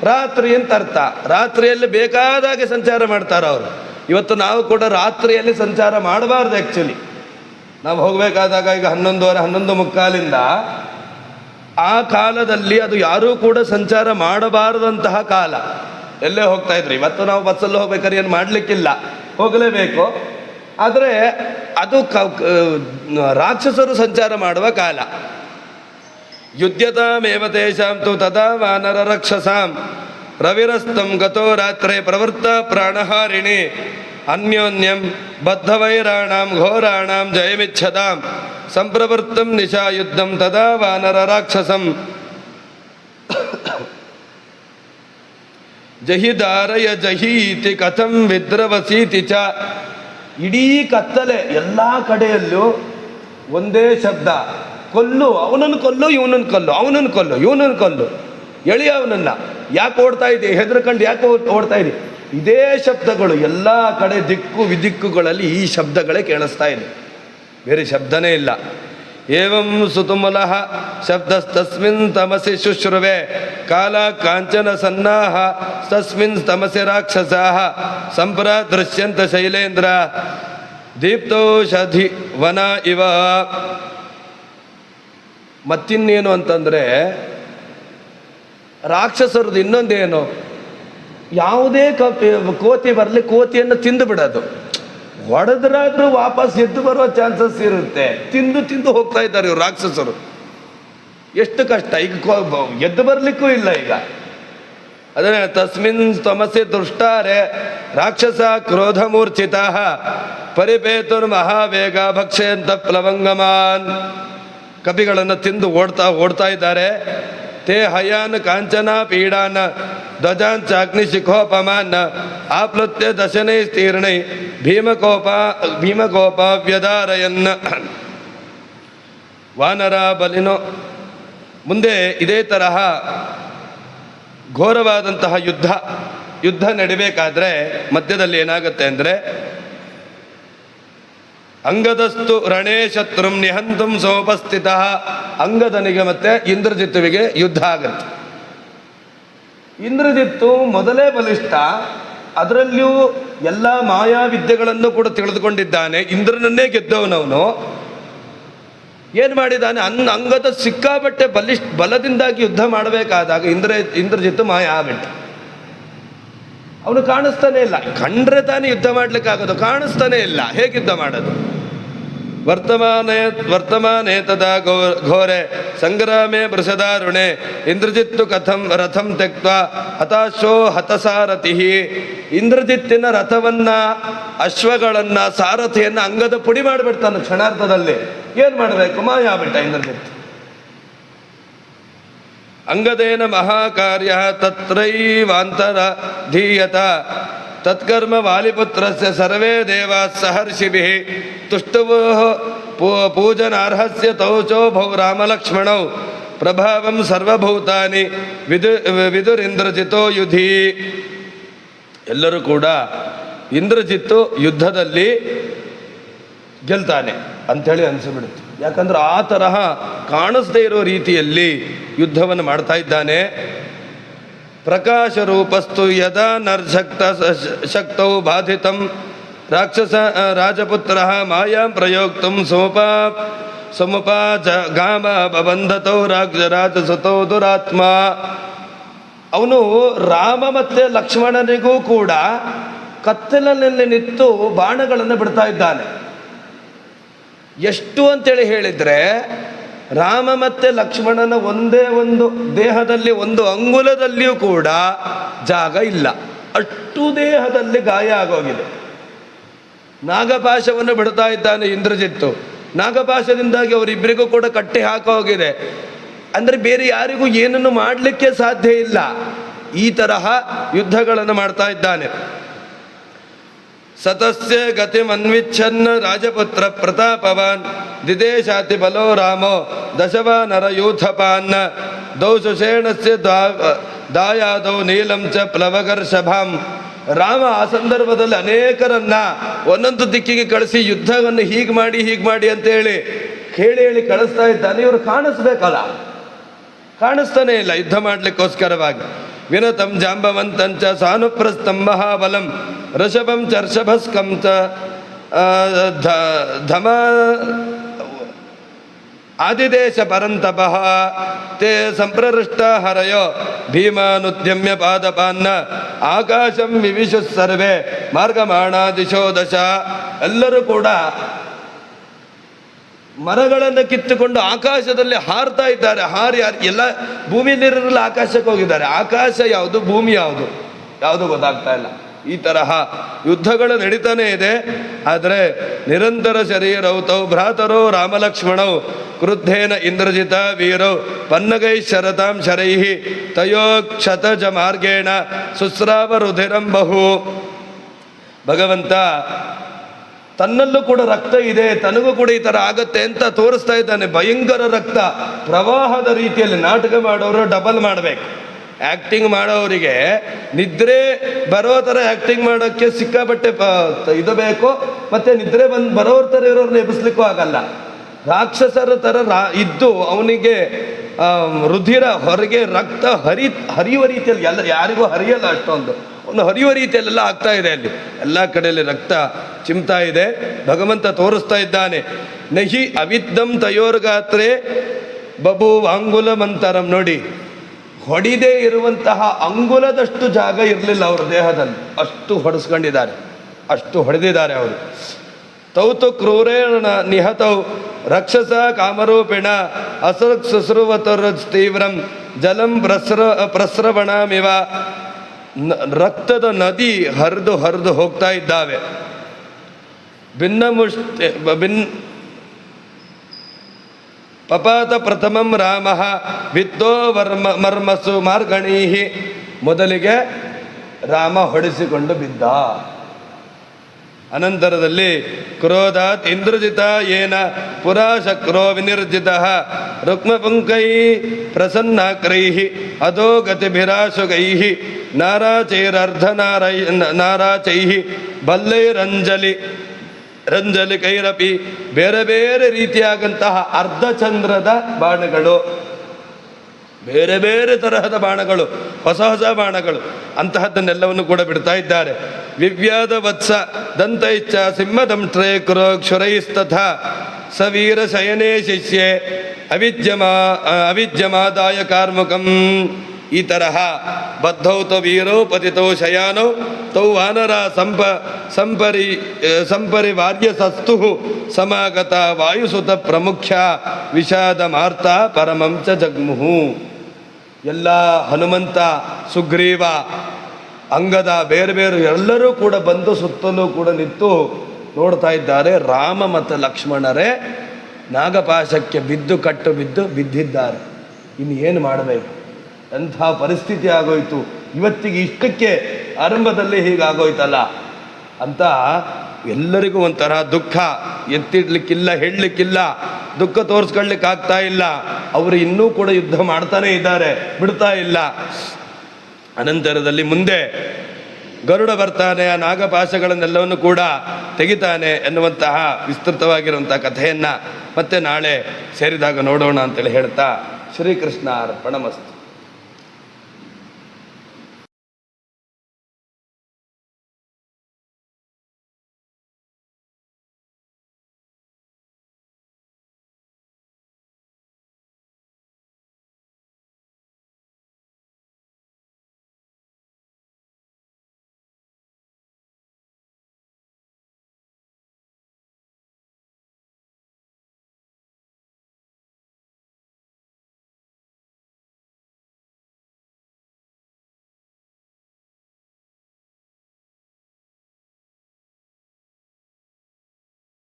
ರಾತ್ರಿ ಅಂತ ಅರ್ಥ. ರಾತ್ರಿಯಲ್ಲಿ ಬೇಕಾದಾಗೆ ಸಂಚಾರ ಮಾಡ್ತಾರೆ ಅವರು. ಇವತ್ತು ನಾವು ಕೂಡ ರಾತ್ರಿಯಲ್ಲಿ ಸಂಚಾರ ಮಾಡಬಾರ್ದು. ಆ್ಯಕ್ಚುಲಿ ನಾವು ಹೋಗಬೇಕಾದಾಗ ಈಗ 11:30 ಆ ಕಾಲದಲ್ಲಿ ಅದು ಯಾರೂ ಕೂಡ ಸಂಚಾರ ಮಾಡಬಾರದಂತಹ ಕಾಲ. ಎಲ್ಲೇ ಹೋಗ್ತಾ ಇದ್ರು. ಇವತ್ತು ನಾವು ಬಸ್ಸಲ್ಲಿ ಹೋಗ್ಬೇಕಾದ್ರೆ ಏನು ಮಾಡಲಿಕ್ಕಿಲ್ಲ, ಹೋಗಲೇಬೇಕು. ಆದರೆ ಅದು ರಾಕ್ಷಸರು ಸಂಚಾರ ಮಾಡುವ ಕಾಲ. ಯುದ್ಧತಾಮೇವ ತೇಷಾಂ ತು ತದಾ ವಾನರ ರಕ್ಷಸಾಂ ರವಿರಸ್ತಂ ಗತೋ ರಾತ್ರೆ ಪ್ರವೃತ್ತ ಪ್ರಾಣಹಾರಿಣಿ ಅನ್ಯೋನ್ಯಂ ಬದ್ಧವೈರಾಣಾಂ ಘೋರಾಣಾಂ ಜಯಮಿಚ್ಛತಾಂ ಸಂಪ್ರವೃತ್ತಂ ನಿಶಾ ಯುದ್ಧಂ ತದಾ ವಾನರ ರಾಕ್ಷಸಂ ಜಹಿದಾರಯ ಜಹೀತಿ ಕಥಂ ವಿದ್ರವಸೀತಿ ಚ. ಇಡೀ ಕತ್ತಲೆ, ಎಲ್ಲ ಕಡೆಯಲ್ಲೂ ಒಂದೇ ಶಬ್ದ, ಕೊಲ್ಲು, ಅವನನ್ನು ಕೊಲ್ಲು, ಇವನನ್ನು ಕೊಲ್ಲು, ಅವನನ್ನು ಕೊಲ್ಲು, ಇವನನ್ನು ಕೊಲ್ಲು, ಎಳಿ ಅವನನ್ನ, ಯಾಕೆ ಓಡ್ತಾ ಇದ್ದೆ, ಹೆದರ್ಕೊಂಡು ಯಾಕೆ ಓಡ್ತಾ ಇದೆ. ಇದೇ ಶಬ್ದಗಳು ಎಲ್ಲ ಕಡೆ, ದಿಕ್ಕು ವಿದಿಕ್ಕುಗಳಲ್ಲಿ ಈ ಶಬ್ದಗಳೇ ಕೇಳಿಸ್ತಾ ಇದೆ, ಬೇರೆ ಶಬ್ದನೇ ಇಲ್ಲ. ಏವಂ ಸುತುಮಲಃ ಶಬ್ದಸ್ತಸ್ಮಿನ್ ತಮಸಿ ಶುಶ್ರುವೆ ಕಾಲ ಕಾಂಚನ ಸನ್ನಾಹ ತಸ್ಮಿನ್ ತಮಸಿ ರಾಕ್ಷಸಾಃ ಸಂಪ್ರಾದೃಶ್ಯಂತ ಶೈಲೇಂದ್ರ ದೀಪ್ತೌಷಧಿ ವನ ಇವ. ಮತ್ತಿನ್ನೇನು ಅಂತಂದರೆ ರಾಕ್ಷಸರದ್ದು ಇನ್ನೊಂದೇನು, ಯಾವುದೇ ಕೋತಿ ಬರಲಿ ಕೋತಿಯನ್ನು ತಿಂದು ಬಿಡೋದು. ಹೊಡೆದ್ರಾದ್ರೂ ವಾಪಸ್ ಎದ್ದು ಬರೋ ಚಾನ್ಸಸ್ ಇರುತ್ತೆ. ತಿಂದು ಹೋಗ್ತಾ ಇದ್ದಾರೆ ಇವರು ರಾಕ್ಷಸರು. ಎಷ್ಟು ಕಷ್ಟ. ಈಗ ಎದ್ದು ಬರಲಿಕ್ಕೂ ಇಲ್ಲ. ಈಗ ಅದನ್ನೇ ತಸ್ಮಿನ್ ತಮಸಿ ದುಷ್ಟಾರೆ ರಾಕ್ಷಸ ಕ್ರೋಧಮೂರ್ಛಿತ ಪರಿಪೇತುರ್ ಮಹಾವೇಗ ಭಕ್ಷಯಂತ ಪ್ಲವಂಗಮಾನ್. ಕಪಿಗಳನ್ನು ತಿಂದು ಓಡ್ತಾ ಇದ್ದಾರೆ. ತೇ ಹಯಾನ್ ಕಾಂಚನ ಪೀಡಾನ್ ಧ್ವಜಾನ್ ಚಾಗ್ನಿಶಿಖೋಪಮಾನ್ ಆಪ್ಲುತ್ಯ ದಶನೈ ಸ್ತೀರ್ಣೈ ಭೀಮಕೋಪ ವ್ಯದಾರಯನ್. ವಾನರ ಬಲಿನೋ. ಮುಂದೆ ಇದೇ ತರಹ ಘೋರವಾದಂತಹ ಯುದ್ಧ ನಡಿಬೇಕಾದ್ರೆ ಮಧ್ಯದಲ್ಲಿ ಏನಾಗುತ್ತೆ ಅಂದರೆ, ಅಂಗದಸ್ತು ರಣೇ ಶತ್ರುಂ ನಿಹಂತುಂ ಸೋಪಸ್ಥಿತ. ಅಂಗದನಿಗೆ ಮತ್ತೆ ಇಂದ್ರಜಿತ್ತುವಿಗೆ ಯುದ್ಧ ಆಗುತ್ತೆ. ಇಂದ್ರಜಿತ್ತು ಮೊದಲೇ ಬಲಿಷ್ಠ, ಅದರಲ್ಲಿಯೂ ಎಲ್ಲ ಮಾಯಾವಿದ್ಯೆಗಳನ್ನು ಕೂಡ ತಿಳಿದುಕೊಂಡಿದ್ದಾನೆ. ಇಂದ್ರನನ್ನೇ ಗೆದ್ದವನವನು ಏನು ಮಾಡಿದ್ದಾನೆ, ಅಂಗದ ಸಿಕ್ಕಾಬಟ್ಟೆ ಬಲದಿಂದಾಗಿ ಯುದ್ಧ ಮಾಡಬೇಕಾದಾಗ ಇಂದ್ರಜಿತ್ತು ಮಾಯ ಆಗ್ಬಿಟ್ಟ. ಅವನು ಕಾಣಿಸ್ತಾನೆ ಇಲ್ಲ. ಕಂಡ್ರೆ ತಾನೇ ಯುದ್ಧ ಮಾಡ್ಲಿಕ್ಕಾಗೋದು, ಕಾಣಿಸ್ತಾನೆ ಇಲ್ಲ. ಹೇಗೆ ಯುದ್ಧ ಮಾಡೋದು? ವರ್ತಮಾನೇ ತದಾ ಘೋರೆ ಸಂಗ್ರಾಮೇ ಬೃಷದಾರುಣೆ ಇಂದ್ರಜಿತ್ತು ಕಥಂ ರಥಂ ತ್ಯಕ್ತ್ವಾ ಹತಾಶೋ ಹತಸಾರಥಿ. ಇಂದ್ರಜಿತ್ತಿನ ರಥವನ್ನ, ಅಶ್ವಗಳನ್ನ, ಸಾರಥಿಯನ್ನ ಅಂಗದ ಪುಡಿ ಮಾಡಿಬಿಡ್ತಾನೆ ಕ್ಷಣಾರ್ಧದಲ್ಲಿ. ಏನ್ ಮಾಡಬೇಕು? ಮಾಯ ಆಗ್ಬಿಟ್ಟ ಇಂದ್ರಜಿತ್. ಅಂಗದೇನ ಮಹಾಕಾರ್ಯ ತತ್ರೈವಾಂತರ ಧೀಯತ ತತ್ಕರ್ಮ ವಾಲಿಪುತ್ರಸ್ಯ ಸರ್ವೇ ದೇವಾ ಸಹರ್ಷಿಭಿಃ ತುಷ್ಟುವೋ ಪೂಜನಾರ್ಹಸ್ಯ ತೌಚೋ ಭೌ ರಾಮಲಕ್ಷ್ಮಣೌ ಪ್ರಭಾವಂ ಸರ್ವಭೂತಾನಿ ವಿದುರಿಂದ್ರಜಿತೋ ಯುಧಿ. ಎಲ್ಲರೂ ಕೂಡ ಇಂದ್ರಜಿತ್ತು ಯುದ್ಧದಲ್ಲಿ ಗೆಲ್ತಾನೆ ಅಂಥೇಳಿ ಅನಿಸಿಬಿಡುತ್ತೆ. ಯಾಕಂದ್ರೆ ಆ ತರಹ ಕಾಣಿಸದೇ ಇರೋ ರೀತಿಯಲ್ಲಿ ಯುದ್ಧವನ್ನು ಮಾಡ್ತಾ ಇದ್ದಾನೆ. ಪ್ರಕಾಶ ರೂಪಸ್ತು ಯದಾ ಶಕ್ತೌ ಬಾಧಿತಂ ರಾಕ್ಷಸ ರಾಜಪುತ್ರ ಮಾಯಾಂ ಪ್ರಯೋಕ್ತುಂ ಸಮುಪಾಜಗಾಮ ಬಂಧತೌ ರಾಜಸತೌ ದುರಾತ್ಮ. ಅವನು ರಾಮ ಮತ್ತೆ ಲಕ್ಷ್ಮಣನಿಗೂ ಕೂಡ ಕತ್ತಲಲ್ಲಿ ನಿಂತು ಬಾಣಗಳನ್ನು ಬಿಡ್ತಾ ಇದ್ದಾನೆ. ಎಷ್ಟು ಅಂತೇಳಿ ಹೇಳಿದ್ರೆ, ರಾಮ ಮತ್ತೆ ಲಕ್ಷ್ಮಣನ ಒಂದೇ ಒಂದು ದೇಹದಲ್ಲಿ ಒಂದು ಅಂಗುಲದಲ್ಲಿಯೂ ಕೂಡ ಜಾಗ ಇಲ್ಲ. ಅಷ್ಟು ದೇಹದಲ್ಲಿ ಗಾಯ ಆಗೋಗಿದೆ. ನಾಗಪಾಶವನ್ನು ಬಿಡ್ತಾ ಇದ್ದಾನೆ ಇಂದ್ರಜಿತ್ತು. ನಾಗಪಾಶದಿಂದಾಗಿ ಅವರಿಬ್ಬರಿಗೂ ಕೂಡ ಕಟ್ಟಿ ಹಾಕೋಗಿದೆ. ಅಂದರೆ ಬೇರೆ ಯಾರಿಗೂ ಏನನ್ನು ಮಾಡಲಿಕ್ಕೆ ಸಾಧ್ಯ ಇಲ್ಲ. ಈ ತರಹ ಯುದ್ಧಗಳನ್ನು ಮಾಡ್ತಾ ಇದ್ದಾನೆ. ಸತಸ್ಯ ಗತಿಮನ್ವಿಚ್ಛನ್ನ ರಾಜಪುತ್ರ ಪ್ರತಾಪವಾನ್ ದಿದೇಶಾತಿ ಬಲೋ ರಾಮೋ ದಶವಾನರ ಯೂಥಪಾನ್ನ ದೌಶುಷೇಣಸ್ಯ ದಾಯಾದೌ ನೀಲಂ ಚ ಪ್ಲವಗರ್ಷಭಾಂ. ರಾಮ ಆ ಸಂದರ್ಭದಲ್ಲಿ ಅನೇಕರನ್ನ ಒಂದೊಂದು ದಿಕ್ಕಿಗೆ ಕಳಿಸಿ ಯುದ್ಧವನ್ನು ಹೀಗೆ ಮಾಡಿ ಅಂತೇಳಿ ಹೇಳಿ ಕಳಿಸ್ತಾ ಇದ್ದಾನೆ. ಇವರು ಕಾಣಿಸ್ಬೇಕಲ್ಲ, ಕಾಣಿಸ್ತಾನೆ ಇಲ್ಲ ಯುದ್ಧ ಮಾಡಲಿಕ್ಕೋಸ್ಕರವಾಗಿ. ವಿನತಂ ಜಾಂಬವಂತಂಚ ಸಾನುಪ್ರಸ್ಥಂ ಮಹಾಬಲಂ ಋಷಭಂ ಚರ್ಷಭಸ್ಕಂ ಚ ಧಮ ಆದಿದೇಶ ಪರಂತಪಃ ತೇ ಸಂಪ್ರಋಷ್ಟ ಹರಯೋ ಭೀಮಾನುದ್ಯಮ್ಯ ಪಾದಪಾನ್ನ ಆಕಾಶಂ ವಿವಿಶು ಸರ್ವೇ ಮಾರ್ಗಮಾಣ ದಿಶೋ ದಶ. ಎಲ್ಲರೂ ಕೂಡ ಮರಗಳನ್ನು ಕಿತ್ತುಕೊಂಡು ಆಕಾಶದಲ್ಲಿ ಹಾರ್ತಾ ಇದ್ದಾರೆ. ಹಾರಿ ಎಲ್ಲ ಭೂಮಿಯಲ್ಲಿರಲು ಆಕಾಶಕ್ಕೆ ಹೋಗಿದ್ದಾರೆ. ಆಕಾಶ ಯಾವುದು, ಭೂಮಿ ಯಾವುದು ಗೊತ್ತಾಗ್ತಾ ಇಲ್ಲ. ಈ ತರಹ ಯುದ್ಧಗಳು ನಡೀತಾನೆ ಇದೆ. ಆದರೆ ನಿರಂತರ ಶರೀರೌತೌ ಭ್ರಾತರೋ ರಾಮಲಕ್ಷ್ಮಣೌ ಕ್ರುದ್ಧೇನ ಇಂದ್ರಜಿತ ವೀರೌ ಪನ್ನಗೈ ಶರತಾಂ ಶರೈಹಿ ತಯೋ ಕ್ಷತಜ ಮಾರ್ಗೇಣ ಸುಸ್ರಾವ ರುಧಿರಂ ಬಹು. ಭಗವಂತ ತನ್ನಲ್ಲೂ ಕೂಡ ರಕ್ತ ಇದೆ, ತನಗೂ ಕೂಡ ಈ ಥರ ಆಗತ್ತೆ ಅಂತ ತೋರಿಸ್ತಾ ಇದ್ದಾನೆ. ಭಯಂಕರ ರಕ್ತ ಪ್ರವಾಹದ ರೀತಿಯಲ್ಲಿ. ನಾಟಕ ಮಾಡೋರು ಡಬಲ್ ಮಾಡಬೇಕು. ಆ್ಯಕ್ಟಿಂಗ್ ಮಾಡೋರಿಗೆ ನಿದ್ರೆ ಬರೋ ಥರ ಆ್ಯಕ್ಟಿಂಗ್ ಮಾಡೋಕ್ಕೆ ಸಿಕ್ಕಾಬಟ್ಟೆ ಇದು ಬೇಕು. ಮತ್ತು ನಿದ್ರೆ ಬರೋರ ಥರ ಇರೋರನ್ನ ಎಬ್ಬಿಸ್ಲಿಕ್ಕೂ ಆಗಲ್ಲ. ರಾಕ್ಷಸರ ಥರ ಇದ್ದು ಅವನಿಗೆ ರುಧಿರ ಹೊರಗೆ ರಕ್ತ ಹರಿಯುವ ರೀತಿಯಲ್ಲಿ ಯಾರಿಗೂ ಹರಿಯಲ್ಲ ಅಷ್ಟೊಂದು. ಒಂದು ಹರಿಯುವ ರೀತಿಯಲ್ಲೆಲ್ಲ ಆಗ್ತಾ ಇದೆ. ಅಲ್ಲಿ ಎಲ್ಲ ಕಡೆಯಲ್ಲಿ ರಕ್ತ ಚಿಮ್ತಾ ಇದೆ. ಭಗವಂತ ತೋರಿಸ್ತಾ ಇದ್ದಾನೆ. ನಹಿ ಅವಿದ್ದಂ ತಯೋರ್ಗಾತ್ರೆ ಬಬು ಅಂಗುಲ ಮಂತರಂ. ನೋಡಿ, ಹೊಡಿದೇ ಇರುವಂತಹ ಅಂಗುಲದಷ್ಟು ಜಾಗ ಇರಲಿಲ್ಲ ಅವ್ರ ದೇಹದಲ್ಲಿ. ಅಷ್ಟು ಹೊಡೆಸ್ಕೊಂಡಿದ್ದಾರೆ, ಅಷ್ಟು ಹೊಡೆದಿದ್ದಾರೆ ಅವರು. ತೌತು ಕ್ರೂರೇಣ ನಿಹತೌ ರಕ್ಷಸ ಕಾಮರೂಪಿಣ ಅಸೃಕ್ ಸುಶ್ರುವತರ್ ತೀವ್ರಂ ಜಲಂ ಪ್ರಸ್ರವಣಮಿವ ರಕ್ತದ ನದಿ ಹರಿದು ಹೋಗ್ತಾ ಇದ್ದಾವೆ. ಪಪಾತ ಪ್ರಥಮಂ ರಾಮ ವಿತ್ತೋ ಮರ್ಮಸು ಮಾರ್ಗಣೀಹಿ. ಮೊದಲಿಗೆ ರಾಮ ಹೊಡೆಸಿಕೊಂಡು ಬಿದ್ದ. ಅನಂತರದಲ್ಲಿ ಕ್ರೋಧಾತ್ ಇಂದ್ರಜಿತ ಏನ ಪುರಾ ಶಕ್ರೋ ವಿನಿರ್ಜಿತ ರುಕ್ಮಪುಂಕೈ ಪ್ರಸನ್ನಾಕ್ರೈ ಅಧೋ ಗತಿಭಿರಾಶುಗೈ ನಾರಾಚೈ ರಂಜಲಿ ಕೈರಪಿ. ಬೇರೆ ಬೇರೆ ರೀತಿಯಾದಂತಹ ಅರ್ಧಚಂದ್ರದ ಬಾಣಗಳು, ಬೇರೆ ಬೇರೆ ತರಹದ ಬಾಣಗಳು, ಹೊಸ ಬಾಣಗಳು, ಅಂತಹದ್ದನ್ನೆಲ್ಲವನ್ನು ಕೂಡ ಬಿಡ್ತಾ ಇದ್ದಾರೆ. ವಿವ್ಯಾದ ವತ್ಸ ದಂತೈಶ್ಚ ಸಿಂಹದಂಷ್ಟ್ರೇ ಕ್ಷುರೈಸ್ತಥಾ ಸವೀರ ಶಯನೇ ಶಿಷ್ಯೆ ಅವಿದ್ಯಮಾದಾಯ ಕಾರ್ಮುಕಂ. ಈ ತರಹ ಬದ್ಧೌ ತೌ ವೀರೌ ಪತಿತೌ ಶಯಾನೌ ತೌ ವಾನರ ಸಂಪರಿವಾರ್ಯ ಸಸ್ತು ಸಮಾಗತ ವಾಯುಸುತ ಪ್ರಮುಖ್ಯ ವಿಷಾದ ಮಾರ್ತ ಪರಮಂ ಚ ಜಗ್ಮುಹು. ಎಲ್ಲ ಹನುಮಂತ, ಸುಗ್ರೀವ, ಅಂಗದ ಬೇರೆ ಬೇರೆ ಎಲ್ಲರೂ ಕೂಡ ಬಂದು ಸುತ್ತಲೂ ಕೂಡ ನಿಂತು ನೋಡ್ತಾ ಇದ್ದಾರೆ. ರಾಮ ಮತ್ತು ಲಕ್ಷ್ಮಣರೇ ನಾಗಪಾಶಕ್ಕೆ ಬಿದ್ದಿದ್ದಾರೆ. ಇನ್ನು ಏನು ಮಾಡಬೇಕು? ಎಂಥ ಪರಿಸ್ಥಿತಿ ಆಗೋಯ್ತು, ಇವತ್ತಿಗೆ ಇಷ್ಟಕ್ಕೆ ಆರಂಭದಲ್ಲಿ ಹೀಗಾಗೋಯ್ತಲ್ಲ ಅಂತ ಎಲ್ಲರಿಗೂ ಒಂಥರ ದುಃಖ. ಎತ್ತಿಡ್ಲಿಕ್ಕಿಲ್ಲ, ಹೇಳಲಿಕ್ಕಿಲ್ಲ, ದುಃಖ ತೋರಿಸ್ಕೊಳ್ಳಿಕ್ಕೆ ಆಗ್ತಾ ಇಲ್ಲ. ಅವರು ಇನ್ನೂ ಕೂಡ ಯುದ್ಧ ಮಾಡ್ತಾನೇ ಇದ್ದಾರೆ, ಬಿಡ್ತಾ ಇಲ್ಲ. ಅನಂತರದಲ್ಲಿ ಮುಂದೆ ಗರುಡ ಬರ್ತಾನೆ, ಆ ನಾಗಪಾಶಗಳನ್ನೆಲ್ಲವನ್ನು ಕೂಡ ತೆಗಿತಾನೆ ಎನ್ನುವಂತಹ ವಿಸ್ತೃತವಾಗಿರುವಂತಹ ಕಥೆಯನ್ನು ಮತ್ತೆ ನಾಳೆ ಸೇರಿದಾಗ ನೋಡೋಣ ಅಂತೇಳಿ ಹೇಳ್ತಾ ಶ್ರೀಕೃಷ್ಣ ಅರ್ಪಣಮಸ್ತು.